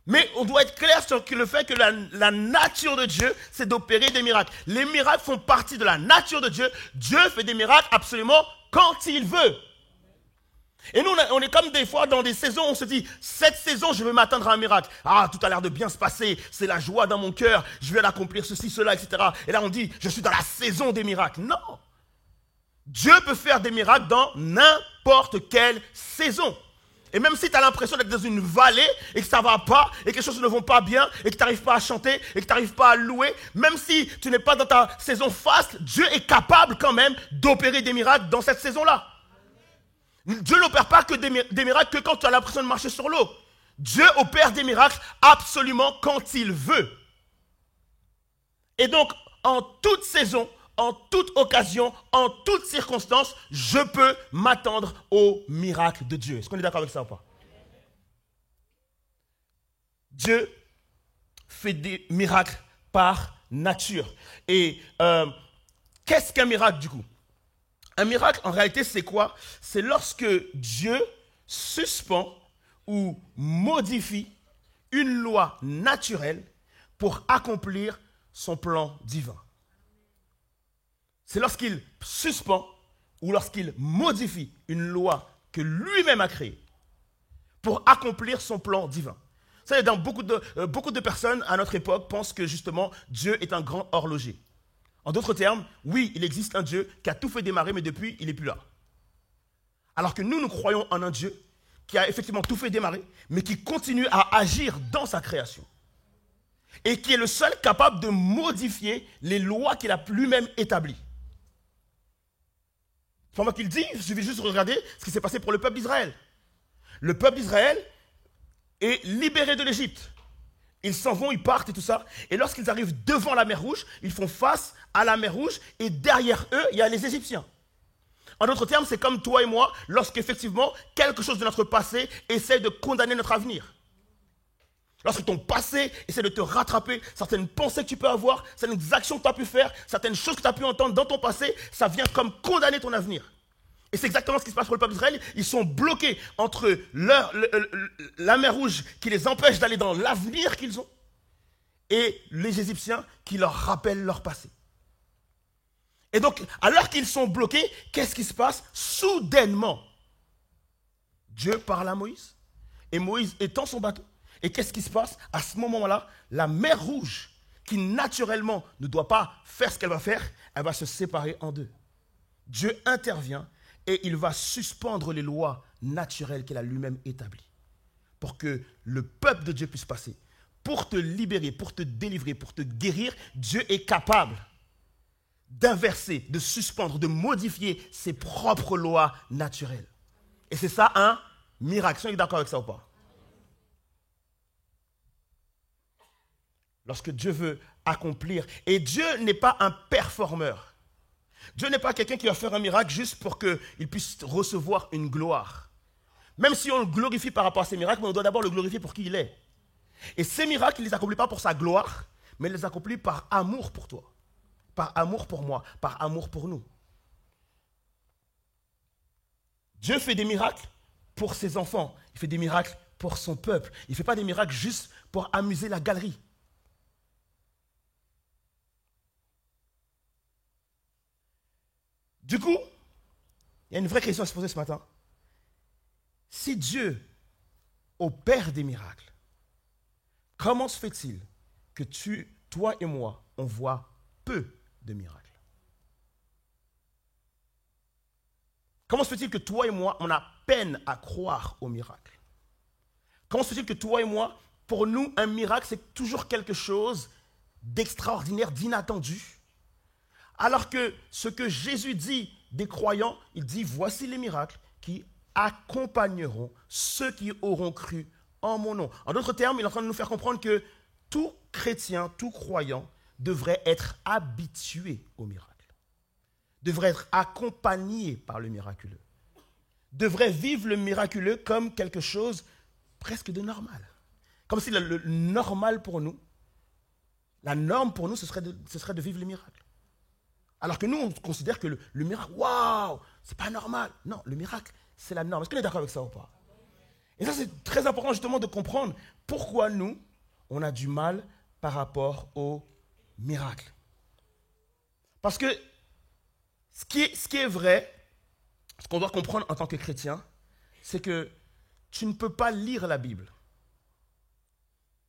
Mais on doit être clair sur le fait que la nature de Dieu, c'est d'opérer des miracles. Les miracles font partie de la nature de Dieu. Dieu fait des miracles absolument quand il veut. Et nous, on est comme des fois dans des saisons où on se dit, cette saison, je vais m'attendre à un miracle. Ah, tout a l'air de bien se passer, c'est la joie dans mon cœur, je vais accomplir ceci, cela, etc. Et là, on dit, je suis dans la saison des miracles. Non. Dieu peut faire des miracles dans n'importe quelle saison. Et même si tu as l'impression d'être dans une vallée et que ça ne va pas, et que les choses ne vont pas bien, et que tu n'arrives pas à chanter, et que tu n'arrives pas à louer, même si tu n'es pas dans ta saison faste, Dieu est capable quand même d'opérer des miracles dans cette saison-là. Dieu n'opère pas que des miracles que quand tu as l'impression de marcher sur l'eau. Dieu opère des miracles absolument quand il veut. Et donc, en toute saison, en toute occasion, en toute circonstance, je peux m'attendre au miracle de Dieu. Est-ce qu'on est d'accord avec ça ou pas? Dieu fait des miracles par nature. Et qu'est-ce qu'un miracle du coup? Un miracle, en réalité, c'est quoi? C'est lorsque Dieu suspend ou modifie une loi naturelle pour accomplir son plan divin. C'est lorsqu'il suspend ou lorsqu'il modifie une loi que lui-même a créée pour accomplir son plan divin. Vous savez, beaucoup de personnes à notre époque pensent que justement Dieu est un grand horloger. En d'autres termes, oui, il existe un Dieu qui a tout fait démarrer, mais depuis, il n'est plus là. Alors que nous croyons en un Dieu qui a effectivement tout fait démarrer, mais qui continue à agir dans sa création. Et qui est le seul capable de modifier les lois qu'il a lui-même établies. C'est moi qui le dis, il suffit juste de regarder ce qui s'est passé pour le peuple d'Israël. Le peuple d'Israël est libéré de l'Égypte. Ils s'en vont, ils partent et tout ça. Et lorsqu'ils arrivent devant la mer Rouge, ils font face à la mer Rouge et derrière eux, il y a les Égyptiens. En d'autres termes, c'est comme toi et moi, lorsqu'effectivement, quelque chose de notre passé essaie de condamner notre avenir. Lorsque ton passé essaie de te rattraper, certaines pensées que tu peux avoir, certaines actions que tu as pu faire, certaines choses que tu as pu entendre dans ton passé, ça vient comme condamner ton avenir. Et c'est exactement ce qui se passe pour le peuple d'Israël. Ils sont bloqués entre la mer Rouge qui les empêche d'aller dans l'avenir qu'ils ont et les Égyptiens qui leur rappellent leur passé. Et donc, alors qu'ils sont bloqués, qu'est-ce qui se passe? Soudainement, Dieu parle à Moïse. Et Moïse étend son bateau. Et qu'est-ce qui se passe? À ce moment-là, la mer Rouge, qui naturellement ne doit pas faire ce qu'elle va faire, elle va se séparer en deux. Dieu intervient et il va suspendre les lois naturelles qu'il a lui-même établies pour que le peuple de Dieu puisse passer. Pour te libérer, pour te délivrer, pour te guérir, Dieu est capable d'inverser, de suspendre, de modifier ses propres lois naturelles. Et c'est ça un miracle. Est-ce que vous êtes d'accord avec ça ou pas? Lorsque Dieu veut accomplir, et Dieu n'est pas un performeur. Dieu n'est pas quelqu'un qui va faire un miracle juste pour qu'il puisse recevoir une gloire. Même si on le glorifie par rapport à ses miracles, mais on doit d'abord le glorifier pour qui il est. Et ces miracles, il ne les accomplit pas pour sa gloire, mais il les accomplit par amour pour toi, par amour pour moi, par amour pour nous. Dieu fait des miracles pour ses enfants, il fait des miracles pour son peuple. Il ne fait pas des miracles juste pour amuser la galerie. Du coup, il y a une vraie question à se poser ce matin. Si Dieu opère des miracles, comment se fait-il que toi et moi, on voit peu de miracles? Comment se fait-il que toi et moi, on a peine à croire aux miracles? Comment se fait-il que toi et moi, pour nous, un miracle, c'est toujours quelque chose d'extraordinaire, d'inattendu? Alors que ce que Jésus dit des croyants, il dit, voici les miracles qui accompagneront ceux qui auront cru en mon nom. En d'autres termes, il est en train de nous faire comprendre que tout chrétien, tout croyant devrait être habitué au miracle, devrait être accompagné par le miraculeux, devrait vivre le miraculeux comme quelque chose presque de normal. Comme si le normal pour nous, la norme pour nous, ce serait de vivre le miracle. Alors que nous, on considère que le miracle, waouh, c'est pas normal. Non, le miracle, c'est la norme. Est-ce qu'on est d'accord avec ça ou pas? Et ça, c'est très important justement de comprendre pourquoi nous, on a du mal par rapport au miracle. Parce que ce qui est vrai, ce qu'on doit comprendre en tant que chrétien, c'est que tu ne peux pas lire la Bible.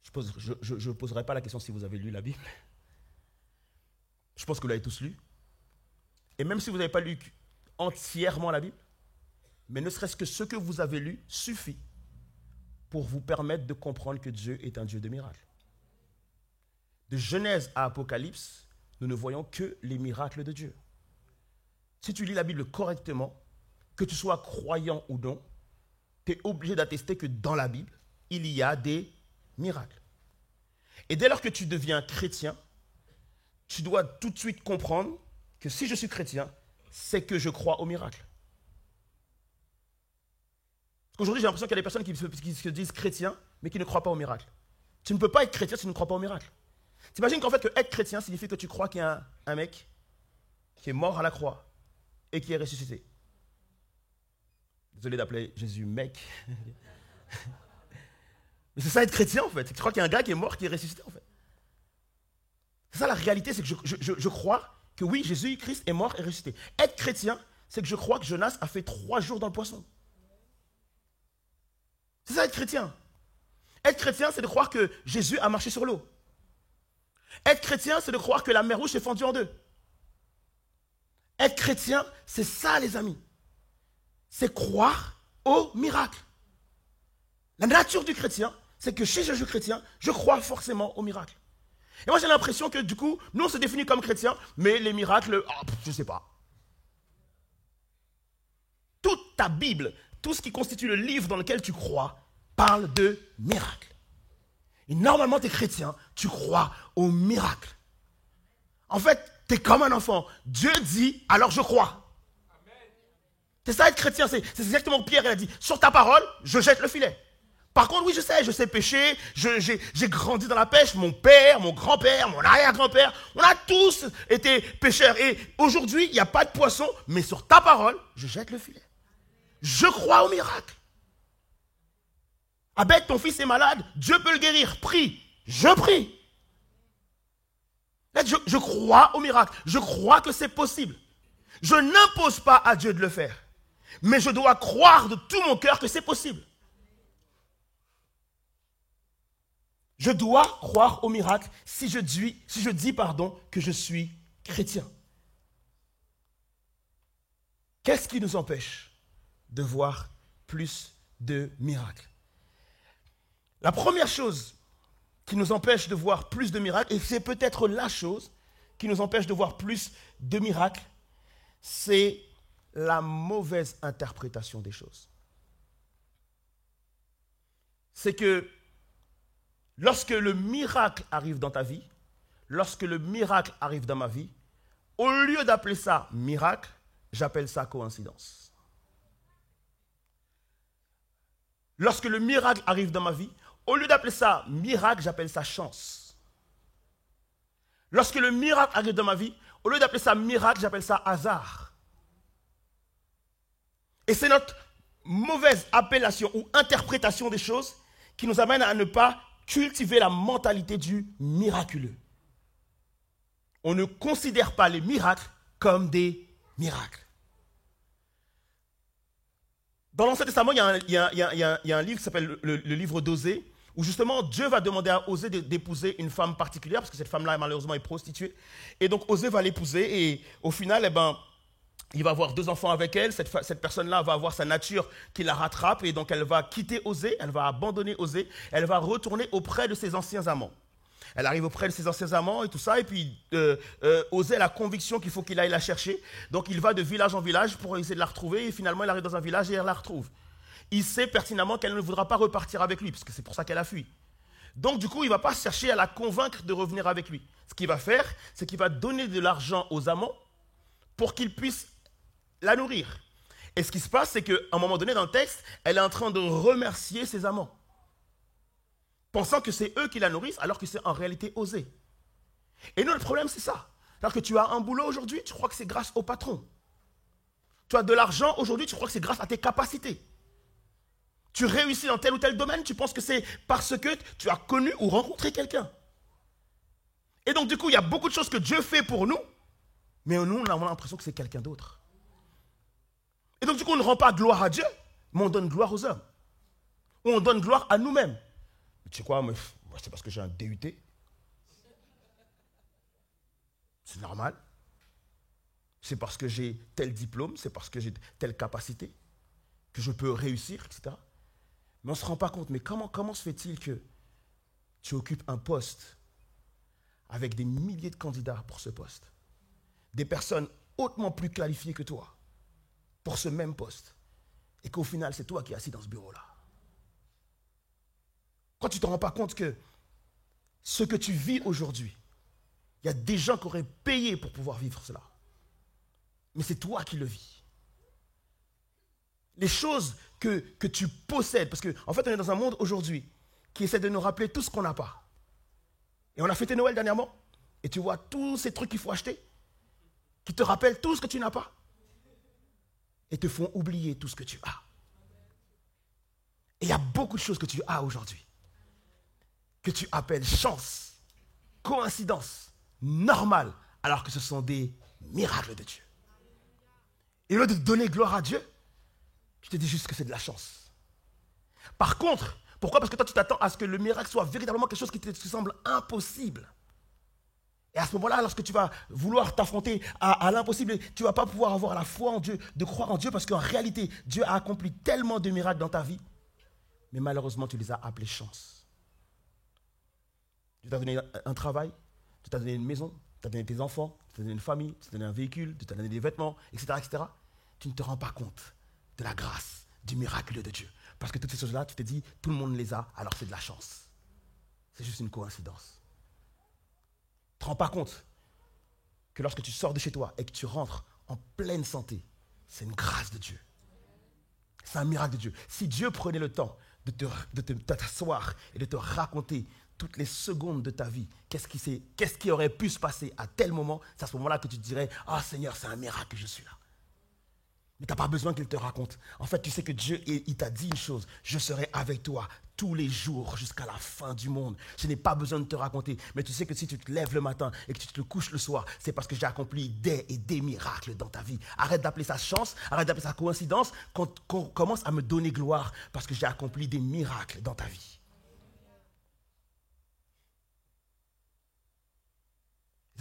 Je ne poserai pas la question si vous avez lu la Bible. Je pense que vous l'avez tous lu. Et même si vous n'avez pas lu entièrement la Bible, mais ne serait-ce que ce que vous avez lu suffit pour vous permettre de comprendre que Dieu est un Dieu de miracles. De Genèse à Apocalypse, nous ne voyons que les miracles de Dieu. Si tu lis la Bible correctement, que tu sois croyant ou non, tu es obligé d'attester que dans la Bible, il y a des miracles. Et dès lors que tu deviens chrétien, tu dois tout de suite comprendre que si je suis chrétien, c'est que je crois au miracle. Parce qu'aujourd'hui, j'ai l'impression qu'il y a des personnes qui se disent chrétiens, mais qui ne croient pas au miracle. Tu ne peux pas être chrétien si tu ne crois pas au miracle. T'imagines qu'en fait, que être chrétien signifie que tu crois qu'il y a un mec qui est mort à la croix et qui est ressuscité. Désolé d'appeler Jésus mec. Mais c'est ça être chrétien en fait. C'est que tu crois qu'il y a un gars qui est mort, qui est ressuscité en fait. C'est ça la réalité, c'est que je crois que oui, Jésus-Christ est mort et ressuscité. Être chrétien, c'est que je crois que Jonas a fait 3 jours dans le poisson. C'est ça être chrétien. Être chrétien, c'est de croire que Jésus a marché sur l'eau. Être chrétien, c'est de croire que la mer Rouge s'est fendue en deux. Être chrétien, c'est ça les amis. C'est croire au miracle. La nature du chrétien, c'est que si je suis chrétien, je crois forcément au miracle. Et moi j'ai l'impression que du coup, nous on se définit comme chrétiens, mais les miracles, je ne sais pas. Toute ta Bible, tout ce qui constitue le livre dans lequel tu crois, parle de miracles. Et normalement tu es chrétien, tu crois au miracle. En fait, tu es comme un enfant. Dieu dit, alors je crois. C'est ça être chrétien, c'est exactement Pierre, il a dit, sur ta parole, je jette le filet. Par contre, oui, je sais pêcher, j'ai grandi dans la pêche, mon père, mon grand-père, mon arrière-grand-père, on a tous été pêcheurs. Et aujourd'hui, il n'y a pas de poisson, mais sur ta parole, je jette le filet. Je crois au miracle. Abed, ton fils est malade, Dieu peut le guérir, prie, je prie. Là, je crois au miracle, je crois que c'est possible. Je n'impose pas à Dieu de le faire, mais je dois croire de tout mon cœur que c'est possible. Je dois croire au miracle si je dis que je suis chrétien. Qu'est-ce qui nous empêche de voir plus de miracles? La première chose qui nous empêche de voir plus de miracles, et c'est peut-être la chose qui nous empêche de voir plus de miracles, c'est la mauvaise interprétation des choses. C'est que lorsque le miracle arrive dans ta vie, lorsque le miracle arrive dans ma vie, au lieu d'appeler ça miracle, j'appelle ça coïncidence. Lorsque le miracle arrive dans ma vie, au lieu d'appeler ça miracle, j'appelle ça chance. Lorsque le miracle arrive dans ma vie, au lieu d'appeler ça miracle, j'appelle ça hasard. Et c'est notre mauvaise appellation ou interprétation des choses qui nous amène à ne pas cultiver la mentalité du miraculeux. On ne considère pas les miracles comme des miracles. Dans l'Ancien Testament, il y a un livre qui s'appelle le livre d'Osée, où justement Dieu va demander à Osée d'épouser une femme particulière, parce que cette femme-là malheureusement est prostituée. Et donc Osée va l'épouser et au final, il va avoir 2 enfants avec elle. Cette personne-là va avoir sa nature qui la rattrape et donc elle va quitter Osée, elle va abandonner Osée, elle va retourner auprès de ses anciens amants. Elle arrive auprès de ses anciens amants et tout ça, et puis Osée a la conviction qu'il faut qu'il aille la chercher. Donc il va de village en village pour essayer de la retrouver, et finalement il arrive dans un village et elle la retrouve. Il sait pertinemment qu'elle ne voudra pas repartir avec lui, parce que c'est pour ça qu'elle a fui. Donc du coup, il ne va pas chercher à la convaincre de revenir avec lui. Ce qu'il va faire, c'est qu'il va donner de l'argent aux amants pour qu'ils puissent la nourrir. Et ce qui se passe, c'est qu'à un moment donné dans le texte, elle est en train de remercier ses amants, pensant que c'est eux qui la nourrissent, alors que c'est en réalité Osée. Et nous, le problème, c'est ça. Alors que tu as un boulot aujourd'hui, tu crois que c'est grâce au patron. Tu as de l'argent aujourd'hui, tu crois que c'est grâce à tes capacités. Tu réussis dans tel ou tel domaine, tu penses que c'est parce que tu as connu ou rencontré quelqu'un. Et donc, du coup, il y a beaucoup de choses que Dieu fait pour nous, mais nous, on a l'impression que c'est quelqu'un d'autre. Et donc, du coup, on ne rend pas gloire à Dieu, mais on donne gloire aux hommes. Ou on donne gloire à nous-mêmes. Tu sais quoi, moi, c'est parce que j'ai un DUT. C'est normal. C'est parce que j'ai tel diplôme, c'est parce que j'ai telle capacité, que je peux réussir, etc. Mais on ne se rend pas compte. Mais comment se fait-il que tu occupes un poste avec des milliers de candidats pour ce poste, des personnes hautement plus qualifiées que toi pour ce même poste, et qu'au final, c'est toi qui es assis dans ce bureau-là? Quand tu ne te rends pas compte que ce que tu vis aujourd'hui, il y a des gens qui auraient payé pour pouvoir vivre cela. Mais c'est toi qui le vis. Les choses que tu possèdes, parce qu'en fait, on est dans un monde aujourd'hui qui essaie de nous rappeler tout ce qu'on n'a pas. Et on a fêté Noël dernièrement, et tu vois tous ces trucs qu'il faut acheter, qui te rappellent tout ce que tu n'as pas, et te font oublier tout ce que tu as. Et il y a beaucoup de choses que tu as aujourd'hui, que tu appelles chance, coïncidence, normale, alors que ce sont des miracles de Dieu. Et au lieu de donner gloire à Dieu, tu te dis juste que c'est de la chance. Par contre, pourquoi? Parce que toi, tu t'attends à ce que le miracle soit véritablement quelque chose qui te semble impossible. Et à ce moment-là, lorsque tu vas vouloir t'affronter à l'impossible, tu ne vas pas pouvoir avoir la foi en Dieu, de croire en Dieu, parce qu'en réalité, Dieu a accompli tellement de miracles dans ta vie, mais malheureusement, tu les as appelés chance. Dieu t'a donné un travail, Dieu t'a donné une maison, Dieu t'a donné tes enfants, Dieu t'a donné une famille, Dieu t'a donné un véhicule, Dieu t'a donné des vêtements, etc., etc. Tu ne te rends pas compte de la grâce, du miracle de Dieu. Parce que toutes ces choses-là, tu te dis, tout le monde les a, alors c'est de la chance. C'est juste une coïncidence. Tu ne te rends pas compte que lorsque tu sors de chez toi et que tu rentres en pleine santé, c'est une grâce de Dieu. C'est un miracle de Dieu. Si Dieu prenait le temps de t'asseoir et de te raconter toutes les secondes de ta vie, qu'est-ce qui aurait pu se passer à tel moment, c'est à ce moment-là que tu te dirais, ah Seigneur, c'est un miracle que je suis là. Mais tu n'as pas besoin qu'il te raconte. En fait, tu sais que Dieu, il t'a dit une chose, je serai avec toi tous les jours jusqu'à la fin du monde. Je n'ai pas besoin de te raconter. Mais tu sais que si tu te lèves le matin et que tu te couches le soir, c'est parce que j'ai accompli des et des miracles dans ta vie. Arrête d'appeler ça chance, arrête d'appeler ça coïncidence, qu'on commence à me donner gloire parce que j'ai accompli des miracles dans ta vie.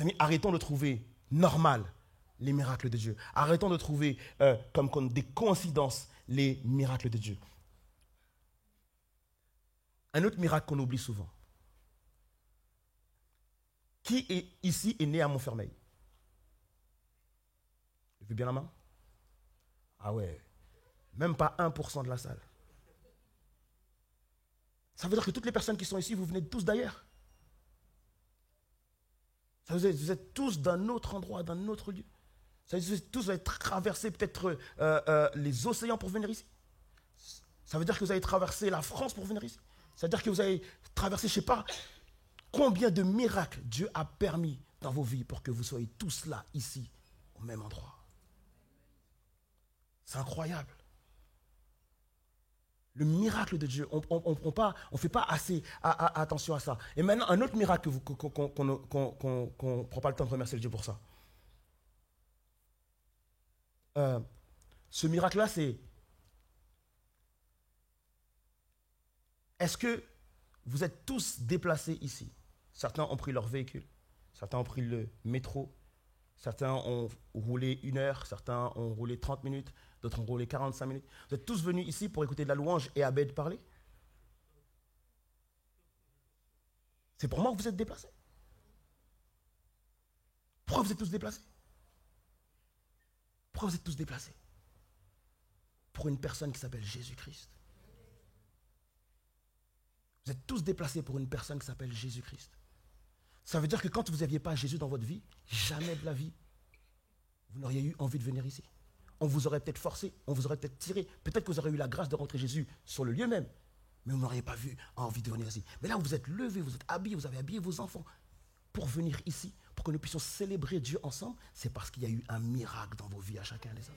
Les amis, arrêtons de trouver normal les miracles de Dieu. Arrêtons de trouver comme des coïncidences les miracles de Dieu. Un autre miracle qu'on oublie souvent. Qui ici est né à Montfermeil? Levez bien la main. Ah ouais, même pas 1% de la salle. Ça veut dire que toutes les personnes qui sont ici, vous venez tous d'ailleurs. Vous êtes tous d'un autre endroit, d'un autre lieu. Vous êtes tous traversé peut-être les océans pour venir ici. Ça veut dire que vous avez traversé la France pour venir ici. Ça veut dire que vous avez traversé, je ne sais pas, combien de miracles Dieu a permis dans vos vies pour que vous soyez tous là, ici, au même endroit. C'est incroyable. Le miracle de Dieu, on ne fait pas assez attention à ça. Et maintenant, un autre miracle qu'on ne prend pas le temps de remercier Dieu pour ça. Ce miracle-là, c'est... Est-ce que vous êtes tous déplacés ici? Certains ont pris leur véhicule, certains ont pris le métro, certains ont roulé 1 heure, certains ont roulé 30 minutes, d'autres ont roulé 45 minutes. Vous êtes tous venus ici pour écouter de la louange et Abed parler? C'est pour moi que vous êtes déplacés. Pourquoi vous êtes tous déplacés? Pourquoi vous êtes tous déplacés? Pour une personne qui s'appelle Jésus-Christ. Vous êtes tous déplacés pour une personne qui s'appelle Jésus-Christ. Ça veut dire que quand vous n'aviez pas Jésus dans votre vie, jamais de la vie, vous n'auriez eu envie de venir ici. On vous aurait peut-être forcé, on vous aurait peut-être tiré. Peut-être que vous aurez eu la grâce de rentrer Jésus sur le lieu même, mais vous n'auriez pas envie de venir ici. Mais là, vous êtes levés, vous êtes habillés, vous avez habillé vos enfants pour venir ici, pour que nous puissions célébrer Dieu ensemble. C'est parce qu'il y a eu un miracle dans vos vies à chacun des hommes.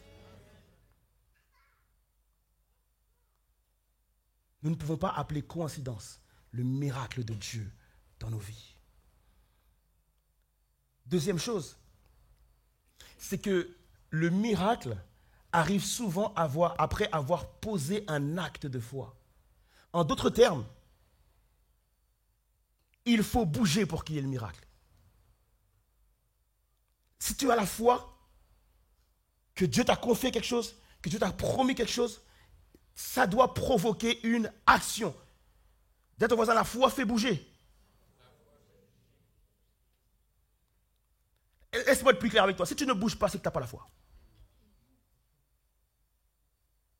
Nous ne pouvons pas appeler coïncidence le miracle de Dieu dans nos vies. Deuxième chose, c'est que le miracle arrive souvent après avoir posé un acte de foi. En d'autres termes, il faut bouger pour qu'il y ait le miracle. Si tu as la foi, que Dieu t'a confié quelque chose, que Dieu t'a promis quelque chose, ça doit provoquer une action. Dis à ton voisin, la foi fait bouger. Laisse-moi être plus clair avec toi. Si tu ne bouges pas, c'est que tu n'as pas la foi.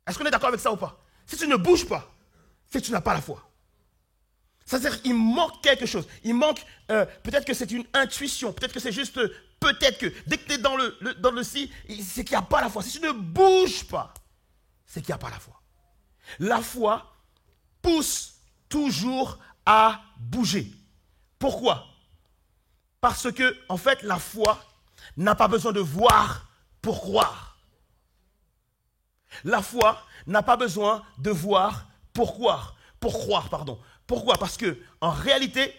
Est-ce qu'on est d'accord avec ça ou pas? Si tu ne bouges pas, c'est que tu n'as pas la foi. C'est-à-dire qu'il manque quelque chose. Il manque, peut-être que c'est une intuition, peut-être que c'est juste, peut-être que, dès que tu es dans le si, c'est qu'il n'y a pas la foi. Si tu ne bouges pas, c'est qu'il n'y a pas la foi. La foi pousse toujours à bouger. Pourquoi? Parce que, en fait, la foi n'a pas besoin de voir pour croire. La foi n'a pas besoin de voir pour croire. Pourquoi? Parce que, en réalité,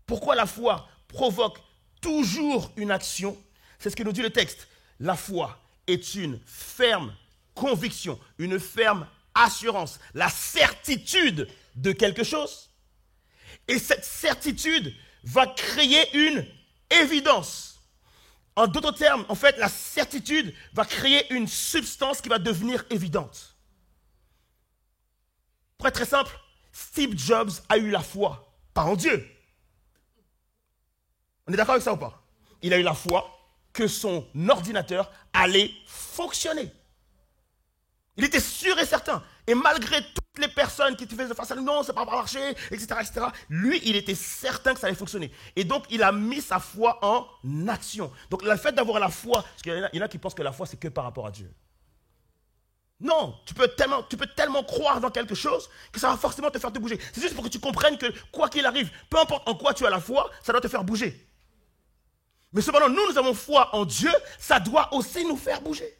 pourquoi la foi provoque toujours une action? C'est ce que nous dit le texte. La foi est une ferme conviction, une ferme assurance, la certitude de quelque chose. Et cette certitude va créer une évidence. En d'autres termes, en fait, la certitude va créer une substance qui va devenir évidente. Pour être très simple, Steve Jobs a eu la foi, pas en Dieu. On est d'accord avec ça ou pas? Il a eu la foi que son ordinateur allait fonctionner. Il était sûr et certain. Et malgré toutes les personnes qui te faisaient face à lui, non, ça ne va pas marcher, etc., lui, il était certain que ça allait fonctionner. Et donc, il a mis sa foi en action. Donc, le fait d'avoir la foi, parce qu'il y en a qui pensent que la foi, c'est que par rapport à Dieu. Non, tu peux tellement croire dans quelque chose que ça va forcément te faire te bouger. C'est juste pour que tu comprennes que, quoi qu'il arrive, peu importe en quoi tu as la foi, ça doit te faire bouger. Mais cependant, nous avons foi en Dieu, ça doit aussi nous faire bouger.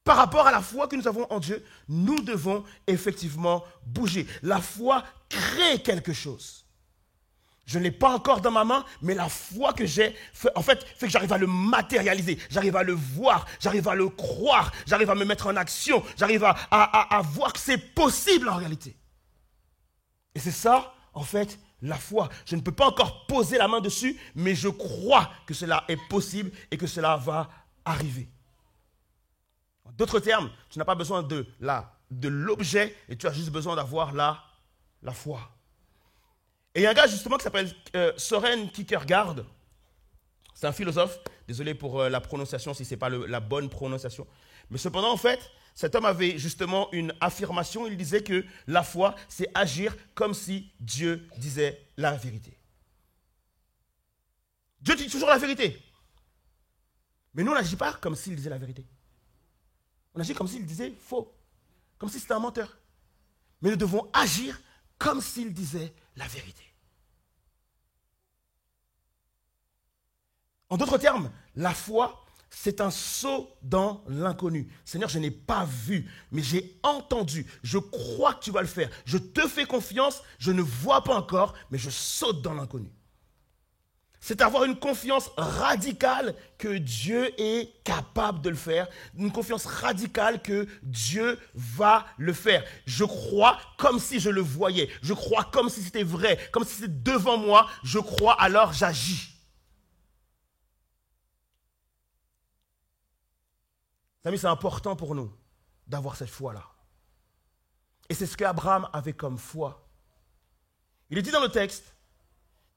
Par rapport à la foi que nous avons en Dieu, nous devons effectivement bouger. La foi crée quelque chose. Je ne l'ai pas encore dans ma main, mais la foi que j'ai, en fait, fait que j'arrive à le matérialiser, j'arrive à le voir, j'arrive à le croire, j'arrive à me mettre en action, j'arrive à voir que c'est possible en réalité. Et c'est ça, en fait, la foi. Je ne peux pas encore poser la main dessus, mais je crois que cela est possible et que cela va arriver. En d'autres termes, tu n'as pas besoin de l'objet et tu as juste besoin d'avoir la foi. Et il y a un gars justement qui s'appelle Søren Kierkegaard. C'est un philosophe. Désolé pour la prononciation si ce n'est pas la bonne prononciation. Mais cependant, en fait, cet homme avait justement une affirmation. Il disait que la foi, c'est agir comme si Dieu disait la vérité. Dieu dit toujours la vérité. Mais nous, on n'agit pas comme s'il disait la vérité. On agit comme s'il disait faux. Comme si c'était un menteur. Mais nous devons agir comme s'il disait la vérité. En d'autres termes, la foi, c'est un saut dans l'inconnu. Seigneur, je n'ai pas vu, mais j'ai entendu. Je crois que tu vas le faire. Je te fais confiance, je ne vois pas encore, mais je saute dans l'inconnu. C'est avoir une confiance radicale que Dieu est capable de le faire. Une confiance radicale que Dieu va le faire. Je crois comme si je le voyais. Je crois comme si c'était vrai. Comme si c'était devant moi. Je crois, alors j'agis. Amis, c'est important pour nous d'avoir cette foi-là. Et c'est ce qu'Abraham avait comme foi. Il est dit dans le texte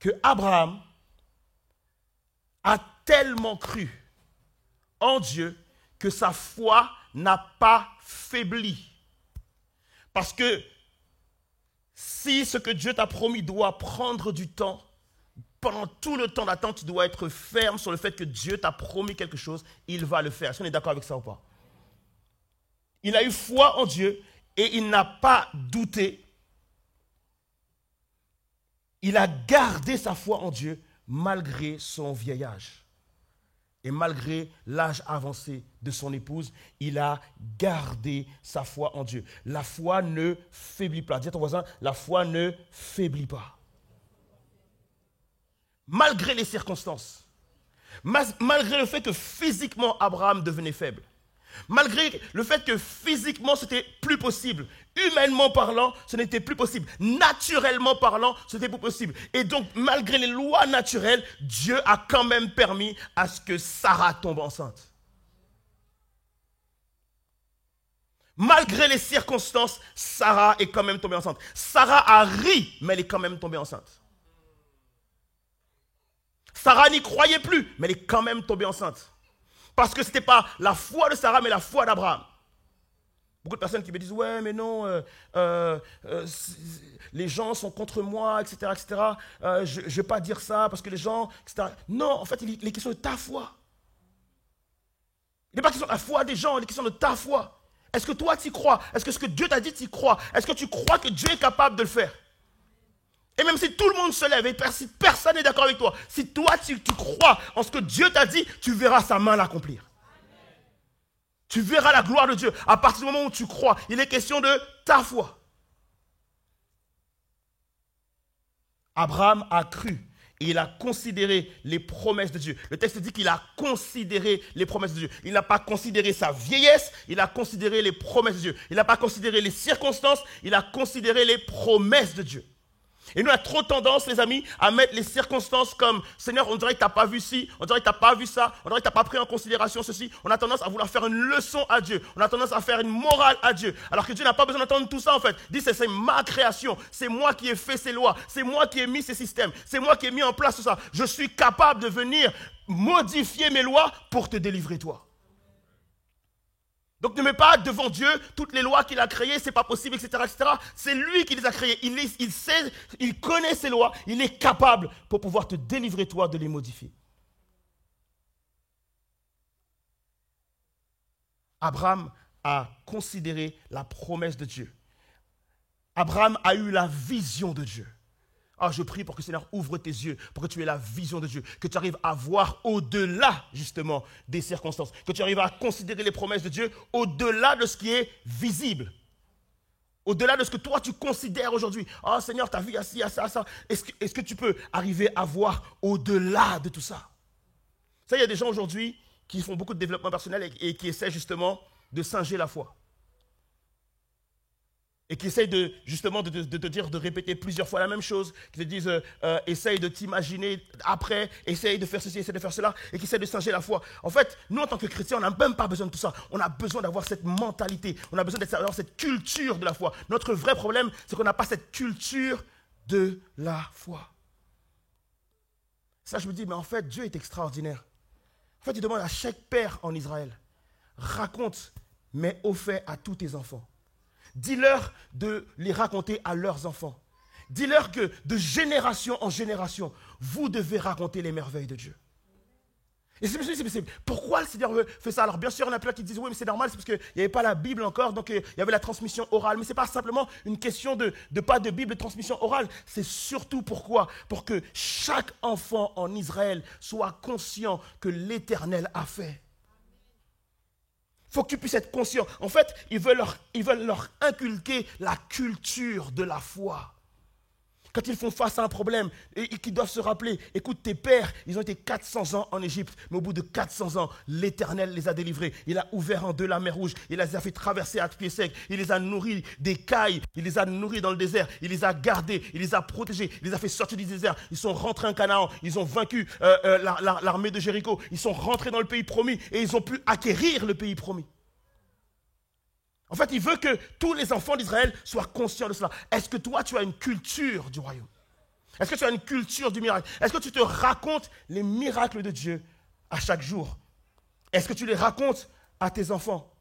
que Abraham a tellement cru en Dieu que sa foi n'a pas faibli. Parce que si ce que Dieu t'a promis doit prendre du temps, pendant tout le temps d'attente, tu dois être ferme sur le fait que Dieu t'a promis quelque chose, il va le faire. Est-ce qu'on est d'accord avec ça ou pas? Il a eu foi en Dieu et il n'a pas douté. Il a gardé sa foi en Dieu malgré son vieil âge. Et malgré l'âge avancé de son épouse, il a gardé sa foi en Dieu. La foi ne faiblit pas. Dis à ton voisin, la foi ne faiblit pas. Malgré les circonstances, malgré le fait que physiquement Abraham devenait faible, malgré le fait que physiquement c'était plus possible, humainement parlant ce n'était plus possible, naturellement parlant ce n'était plus possible. Et donc malgré les lois naturelles, Dieu a quand même permis à ce que Sarah tombe enceinte. Malgré les circonstances, Sarah est quand même tombée enceinte. Sarah a ri, mais elle est quand même tombée enceinte. Sarah n'y croyait plus, mais elle est quand même tombée enceinte. Parce que ce n'était pas la foi de Sarah, mais la foi d'Abraham. Beaucoup de personnes qui me disent, ouais, mais non, les gens sont contre moi, etc., etc. Je ne vais pas dire ça parce que les gens, etc. Non, en fait, il est question de ta foi. Il n'est pas question de la foi des gens, il est question de ta foi. Est-ce que toi, tu y crois? Est-ce que ce que Dieu t'a dit, tu y crois? Est-ce que tu crois que Dieu est capable de le faire? Et même si tout le monde se lève et si personne n'est d'accord avec toi, si toi tu crois en ce que Dieu t'a dit, tu verras sa main l'accomplir. Amen. Tu verras la gloire de Dieu. À partir du moment où tu crois, il est question de ta foi. Abraham a cru et il a considéré les promesses de Dieu. Le texte dit qu'il a considéré les promesses de Dieu. Il n'a pas considéré sa vieillesse, il a considéré les promesses de Dieu. Il n'a pas considéré les circonstances, il a considéré les promesses de Dieu. Et nous, on a trop tendance, les amis, à mettre les circonstances comme « Seigneur, on dirait que tu n'as pas vu ci, on dirait que tu n'as pas vu ça, on dirait que tu n'as pas pris en considération ceci. » On a tendance à vouloir faire une leçon à Dieu. On a tendance à faire une morale à Dieu. Alors que Dieu n'a pas besoin d'entendre tout ça, en fait. Il dit, c'est ma création. C'est moi qui ai fait ces lois. C'est moi qui ai mis ces systèmes. C'est moi qui ai mis en place tout ça. Je suis capable de venir modifier mes lois pour te délivrer, toi. Donc ne mets pas devant Dieu toutes les lois qu'il a créées, c'est pas possible, etc., etc. C'est lui qui les a créées. Il sait, il connaît ces lois, il est capable pour pouvoir te délivrer toi de les modifier. Abraham a considéré la promesse de Dieu. Abraham a eu la vision de Dieu. Ah, je prie pour que le Seigneur ouvre tes yeux, pour que tu aies la vision de Dieu, que tu arrives à voir au-delà, justement, des circonstances, que tu arrives à considérer les promesses de Dieu au-delà de ce qui est visible, au-delà de ce que toi tu considères aujourd'hui. Ah, Seigneur, ta vie a ci, a ça, a ça. Est-ce que tu peux arriver à voir au-delà de tout ça? Ça, il y a des gens aujourd'hui qui font beaucoup de développement personnel et qui essaient justement de singer la foi. et qui essayent justement de te dire de répéter plusieurs fois la même chose, qui te disent essaye de t'imaginer après, essaye de faire ceci, essaye de faire cela, et qui essaient de singer la foi. En fait, nous en tant que chrétiens, on n'a même pas besoin de tout ça. On a besoin d'avoir cette mentalité, on a besoin d'avoir cette culture de la foi. Notre vrai problème, c'est qu'on n'a pas cette culture de la foi. Ça, je me dis, mais en fait, Dieu est extraordinaire. En fait, il demande à chaque père en Israël, raconte mes hauts faits à tous tes enfants. Dis-leur de les raconter à leurs enfants. Dis-leur que de génération en génération, vous devez raconter les merveilles de Dieu. Et c'est pourquoi le Seigneur fait ça? Alors bien sûr, il y en a plein qui disent, oui, mais c'est normal, c'est parce qu'il n'y avait pas la Bible encore, donc il y avait la transmission orale. Mais ce n'est pas simplement une question de pas de Bible, de transmission orale. C'est surtout pourquoi? Pour que chaque enfant en Israël soit conscient que l'Éternel a fait. Il faut que tu puisses être conscient. En fait, ils veulent leur inculquer la culture de la foi. Quand ils font face à un problème et qu'ils doivent se rappeler, écoute, tes pères, ils ont été 400 ans en Égypte, mais au bout de 400 ans, l'Éternel les a délivrés. Il a ouvert en deux la mer Rouge, il les a fait traverser à pied sec, il les a nourris d'écailles, il les a nourris dans le désert, il les a gardés, il les a protégés, il les a fait sortir du désert. Ils sont rentrés en Canaan, ils ont vaincu l'armée de Jéricho, ils sont rentrés dans le pays promis et ils ont pu acquérir le pays promis. En fait, il veut que tous les enfants d'Israël soient conscients de cela. Est-ce que toi, tu as une culture du royaume? Est-ce que tu as une culture du miracle? Est-ce que tu te racontes les miracles de Dieu à chaque jour? Est-ce que tu les racontes à tes enfants?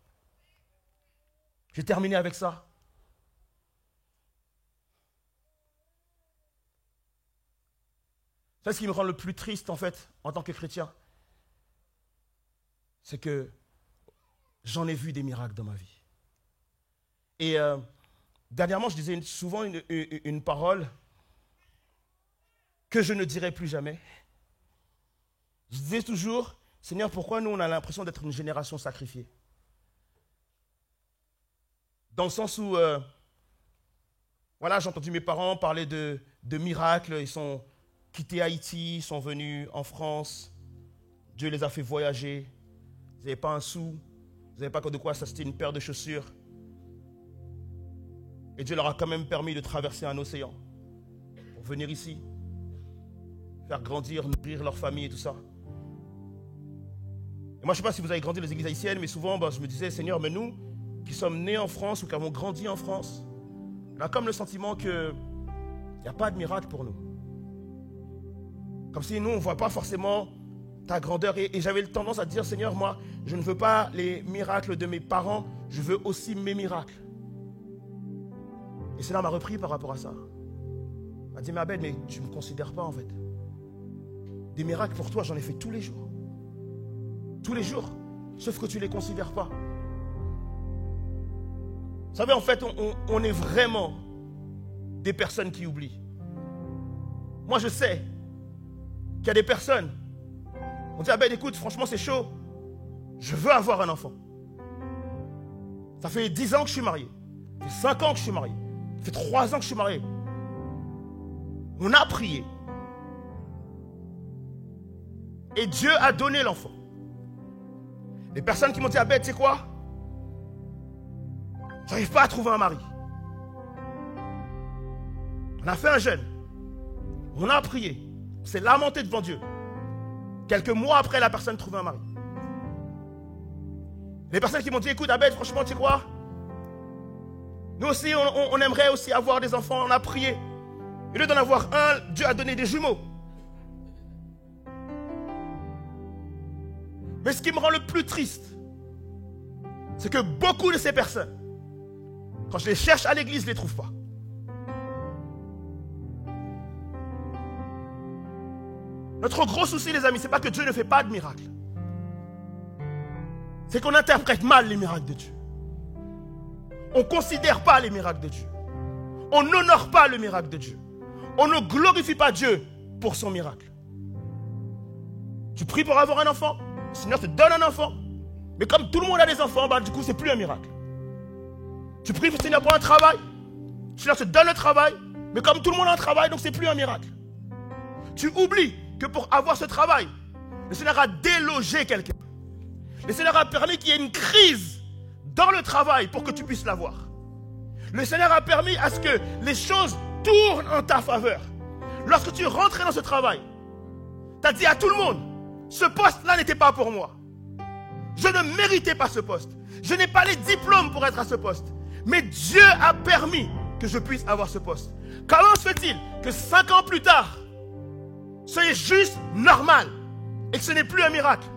Je vais terminer avec ça. C'est ce qui me rend le plus triste, en fait, en tant que chrétien. C'est que j'en ai vu des miracles dans ma vie. Et dernièrement, je disais souvent une parole que je ne dirai plus jamais. Je disais toujours, Seigneur, pourquoi nous, on a l'impression d'être une génération sacrifiée? Dans le sens où, voilà, j'ai entendu mes parents parler de miracles. Ils sont quittés Haïti, ils sont venus en France. Dieu les a fait voyager. Ils n'avaient pas un sou. Ils n'avaient pas de quoi s'acheter une paire de chaussures. Et Dieu leur a quand même permis de traverser un océan pour venir ici, faire grandir, nourrir leur famille et tout ça. Et moi, je ne sais pas si vous avez grandi dans les églises haïtiennes, mais souvent, je me disais, Seigneur, mais nous, qui sommes nés en France ou qui avons grandi en France, on a comme le sentiment qu'il n'y a pas de miracle pour nous. Comme si nous, on ne voit pas forcément ta grandeur. Et j'avais tendance à dire, Seigneur, moi, je ne veux pas les miracles de mes parents, je veux aussi mes miracles. Et cela m'a repris par rapport à ça. Il m'a dit, mais Abed, mais tu ne me considères pas en fait. Des miracles pour toi, j'en ai fait tous les jours. Tous les jours. Sauf que tu ne les considères pas. Vous savez, en fait, on est vraiment des personnes qui oublient. Moi, je sais qu'il y a des personnes. On dit, Abed, écoute, franchement, c'est chaud. Je veux avoir un enfant. Ça fait 10 ans que je suis marié. Ça fait 5 ans que je suis marié. Ça fait 3 ans que je suis marié. On a prié. Et Dieu a donné l'enfant. Les personnes qui m'ont dit, Abed, tu sais quoi? J'arrive pas à trouver un mari. On a fait un jeûne. On a prié. On s'est lamenté devant Dieu. Quelques mois après, la personne trouvait un mari. Les personnes qui m'ont dit, écoute, Abed, franchement, tu sais quoi? Nous aussi, on aimerait aussi avoir des enfants, on a prié. Au lieu d'en avoir un, Dieu a donné des jumeaux. Mais ce qui me rend le plus triste, c'est que beaucoup de ces personnes, quand je les cherche à l'église, je ne les trouve pas. Notre gros souci, les amis, ce n'est pas que Dieu ne fait pas de miracles. C'est qu'on interprète mal les miracles de Dieu. On ne considère pas les miracles de Dieu. On n'honore pas le miracle de Dieu. On ne glorifie pas Dieu pour son miracle. Tu pries pour avoir un enfant, le Seigneur te donne un enfant. Mais comme tout le monde a des enfants, du coup, ce n'est plus un miracle. Tu pries pour le Seigneur pour un travail, le Seigneur te donne le travail. Mais comme tout le monde a un travail, donc ce n'est plus un miracle. Tu oublies que pour avoir ce travail, le Seigneur a délogé quelqu'un. Le Seigneur a permis qu'il y ait une crise dans le travail pour que tu puisses l'avoir. Le Seigneur a permis à ce que les choses tournent en ta faveur. Lorsque tu rentrais dans ce travail, tu as dit à tout le monde, ce poste-là n'était pas pour moi. Je ne méritais pas ce poste. Je n'ai pas les diplômes pour être à ce poste. Mais Dieu a permis que je puisse avoir ce poste. Comment se fait-il que 5 ans plus tard, ce est juste normal et que ce n'est plus un miracle?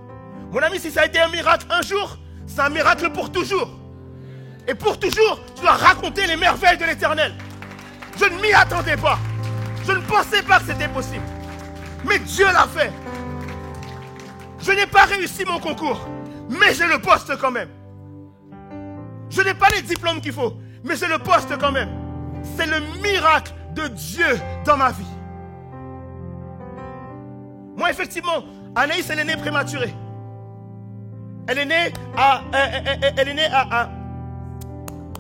Mon ami, si ça a été un miracle un jour, c'est un miracle pour toujours. Et pour toujours, tu dois raconter les merveilles de l'Éternel. Je ne m'y attendais pas. Je ne pensais pas que c'était possible. Mais Dieu l'a fait. Je n'ai pas réussi mon concours, mais j'ai le poste quand même. Je n'ai pas les diplômes qu'il faut, mais j'ai le poste quand même. C'est le miracle de Dieu dans ma vie. Moi, effectivement, Anaïs, elle est née prématurée. Elle est née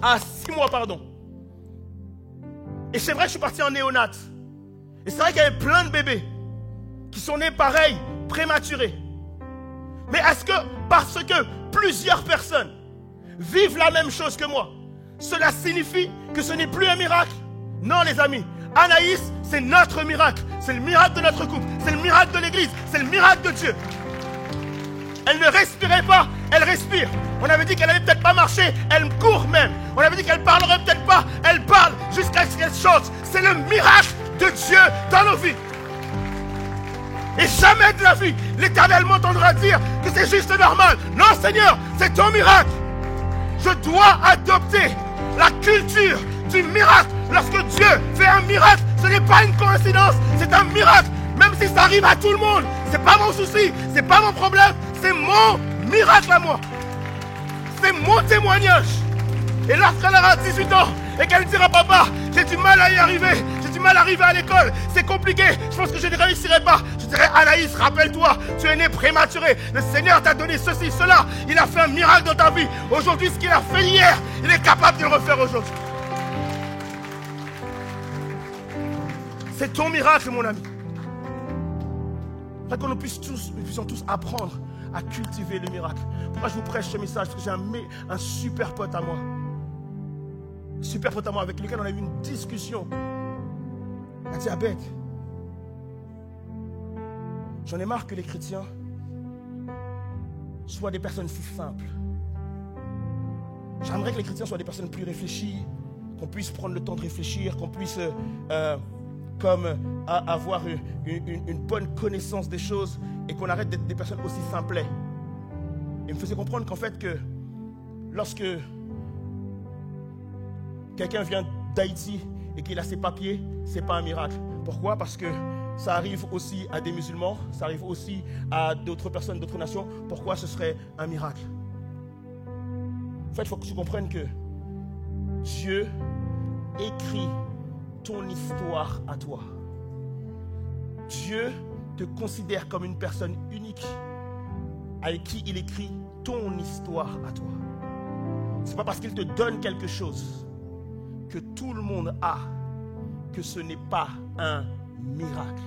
à 6 mois, pardon. Et c'est vrai que je suis parti en néonat. Et c'est vrai qu'il y avait plein de bébés qui sont nés pareil, prématurés. Mais est-ce que parce que plusieurs personnes vivent la même chose que moi, cela signifie que ce n'est plus un miracle? Non, les amis. Anaïs, c'est notre miracle. C'est le miracle de notre couple. C'est le miracle de l'église. C'est le miracle de Dieu. Elle ne respirait pas, elle respire. On avait dit qu'elle n'allait peut-être pas marcher, elle court même. On avait dit qu'elle parlerait peut-être pas, elle parle jusqu'à ce qu'elle chante. C'est le miracle de Dieu dans nos vies. Et jamais de la vie, l'Éternel m'entendra dire que c'est juste normal. Non, Seigneur, c'est ton miracle. Je dois adopter la culture du miracle. Lorsque Dieu fait un miracle, ce n'est pas une coïncidence, c'est un miracle. Même si ça arrive à tout le monde, c'est pas mon souci, c'est pas mon problème, c'est mon miracle à moi. C'est mon témoignage. Et lorsqu'elle aura 18 ans et qu'elle dira, papa, j'ai du mal à y arriver, j'ai du mal à arriver à l'école, c'est compliqué, je pense que je ne réussirai pas. Je dirai, Anaïs, rappelle-toi, tu es né prématuré. Le Seigneur t'a donné ceci, cela. Il a fait un miracle dans ta vie. Aujourd'hui, ce qu'il a fait hier, il est capable de le refaire aujourd'hui. C'est ton miracle, mon ami. Afin que nous puissions tous apprendre à cultiver le miracle. Pourquoi je vous prêche ce message? Parce que j'ai un super pote à moi. Super pote à moi avec lequel on a eu une discussion. Un diabète. J'en ai marre que les chrétiens soient des personnes si simples. J'aimerais que les chrétiens soient des personnes plus réfléchies, qu'on puisse prendre le temps de réfléchir, qu'on puisse avoir une bonne connaissance des choses et qu'on arrête d'être des personnes aussi simplets. Il me faisait comprendre qu'en fait que lorsque quelqu'un vient d'Haïti et qu'il a ses papiers, c'est pas un miracle. Pourquoi? Parce que ça arrive aussi à des musulmans, ça arrive aussi à d'autres personnes, d'autres nations. Pourquoi ce serait un miracle? En fait, il faut que tu comprennes que Dieu écrit ton histoire à toi. Dieu te considère comme une personne unique avec qui il écrit ton histoire à toi. Ce n'est pas parce qu'il te donne quelque chose que tout le monde a que ce n'est pas un miracle.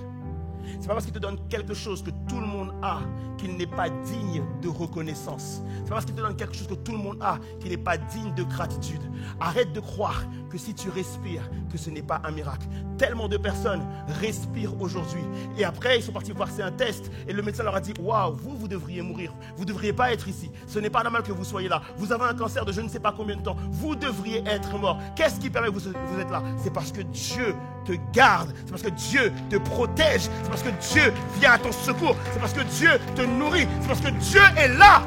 Ce n'est pas parce qu'il te donne quelque chose que tout le monde a qu'il n'est pas digne de reconnaissance. Ce n'est pas parce qu'il te donne quelque chose que tout le monde a qu'il n'est pas digne de gratitude. Arrête de croire que si tu respires, que ce n'est pas un miracle. Tellement de personnes respirent aujourd'hui. Et après, ils sont partis voir, c'est un test. Et le médecin leur a dit, waouh, vous devriez mourir. Vous ne devriez pas être ici. Ce n'est pas normal que vous soyez là. Vous avez un cancer de je ne sais pas combien de temps. Vous devriez être mort. Qu'est-ce qui permet que vous êtes là? C'est parce que Dieu te garde. C'est parce que Dieu te protège. C'est parce que Dieu vient à ton secours. C'est parce que Dieu te nourrit. C'est parce que Dieu est là.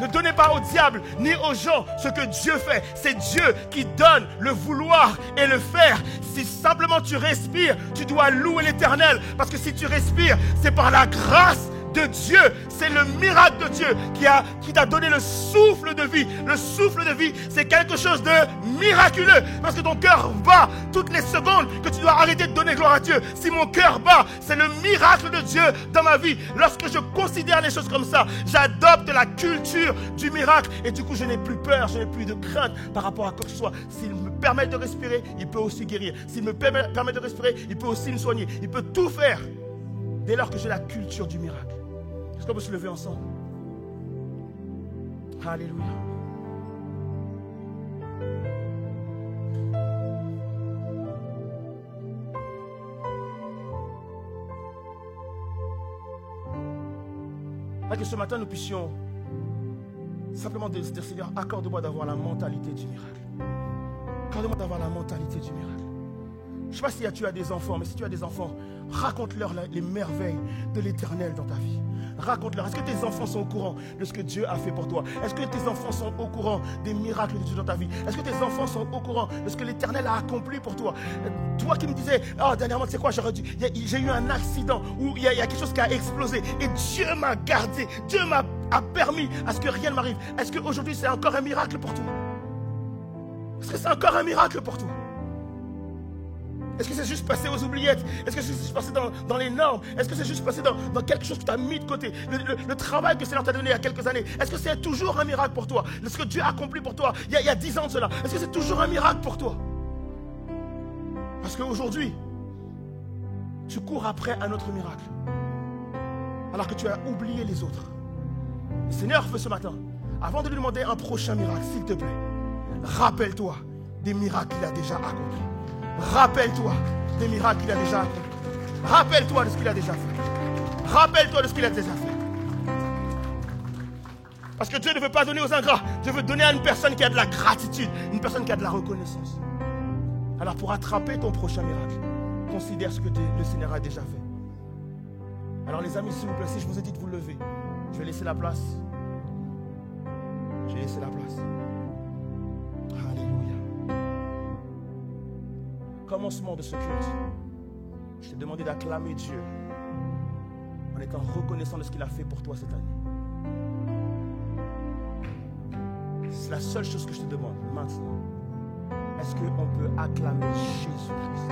Ne donnez pas au diable ni aux gens ce que Dieu fait. C'est Dieu qui donne le vouloir et le faire. Si simplement tu respires, tu dois louer l'Éternel. Parce que si tu respires, c'est par la grâce de Dieu. C'est le miracle de Dieu qui t'a donné le souffle de vie. Le souffle de vie, c'est quelque chose de miraculeux. Parce que ton cœur bat toutes les secondes que tu dois arrêter de donner gloire à Dieu. Si mon cœur bat, c'est le miracle de Dieu dans ma vie. Lorsque je considère les choses comme ça, j'adopte la culture du miracle. Et du coup, je n'ai plus peur, je n'ai plus de crainte par rapport à quoi que ce soit. S'il me permet de respirer, il peut aussi guérir. S'il me permet de respirer, il peut aussi me soigner. Il peut tout faire dès lors que j'ai la culture du miracle. Est-ce qu'on peut se lever ensemble? Alléluia. Que ce matin, nous puissions simplement dire, Seigneur, accorde-moi d'avoir la mentalité du miracle. Accorde-moi d'avoir la mentalité du miracle. Je ne sais pas si tu as des enfants, mais si tu as des enfants, raconte-leur les merveilles de l'Éternel dans ta vie. Raconte-leur. Est-ce que tes enfants sont au courant de ce que Dieu a fait pour toi? Est-ce que tes enfants sont au courant des miracles de Dieu dans ta vie? Est-ce que tes enfants sont au courant de ce que l'Éternel a accompli pour toi? Toi qui me disais, dernièrement, tu sais quoi, j'ai eu un accident où il y a quelque chose qui a explosé et Dieu m'a gardé. Dieu a permis à ce que rien ne m'arrive. Est-ce qu'aujourd'hui c'est encore un miracle pour toi? Est-ce que c'est encore un miracle pour toi? Est-ce que c'est juste passé aux oubliettes? Est-ce que c'est juste passé dans les normes? Est-ce que c'est juste passé dans quelque chose que tu as mis de côté? Le travail que le Seigneur t'a donné il y a quelques années, est-ce que c'est toujours un miracle pour toi? Ce que Dieu a accompli pour toi il y a 10 ans de cela, est-ce que c'est toujours un miracle pour toi? Parce qu'aujourd'hui, tu cours après un autre miracle, alors que tu as oublié les autres. Le Seigneur veut ce matin, avant de lui demander un prochain miracle, s'il te plaît, rappelle-toi des miracles qu'il a déjà accomplis. Rappelle-toi des miracles qu'il a déjà accomplis. Rappelle-toi de ce qu'il a déjà fait. Rappelle-toi de ce qu'il a déjà fait. Parce que Dieu ne veut pas donner aux ingrats. Dieu veut donner à une personne qui a de la gratitude, une personne qui a de la reconnaissance. Alors pour attraper ton prochain miracle, considère ce que le Seigneur a déjà fait. Alors les amis, s'il vous plaît, si je vous ai dit de vous lever, je vais laisser la place. Je vais laisser la place. Alléluia. Commencement de ce culte, je t'ai demandé d'acclamer Dieu en étant reconnaissant de ce qu'il a fait pour toi cette année. C'est la seule chose que je te demande maintenant. Est-ce qu'on peut acclamer Jésus-Christ?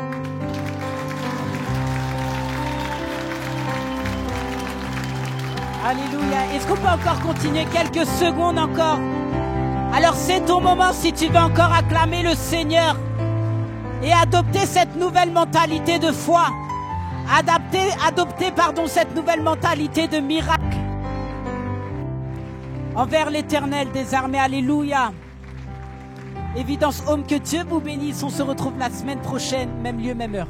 Alléluia. Est-ce qu'on peut encore continuer quelques secondes encore? Alors c'est ton moment si tu veux encore acclamer le Seigneur et adopter cette nouvelle mentalité de foi. Adopter cette nouvelle mentalité de miracle envers l'Éternel des armées. Alléluia. Évidence Home, que Dieu vous bénisse. On se retrouve la semaine prochaine, même lieu, même heure.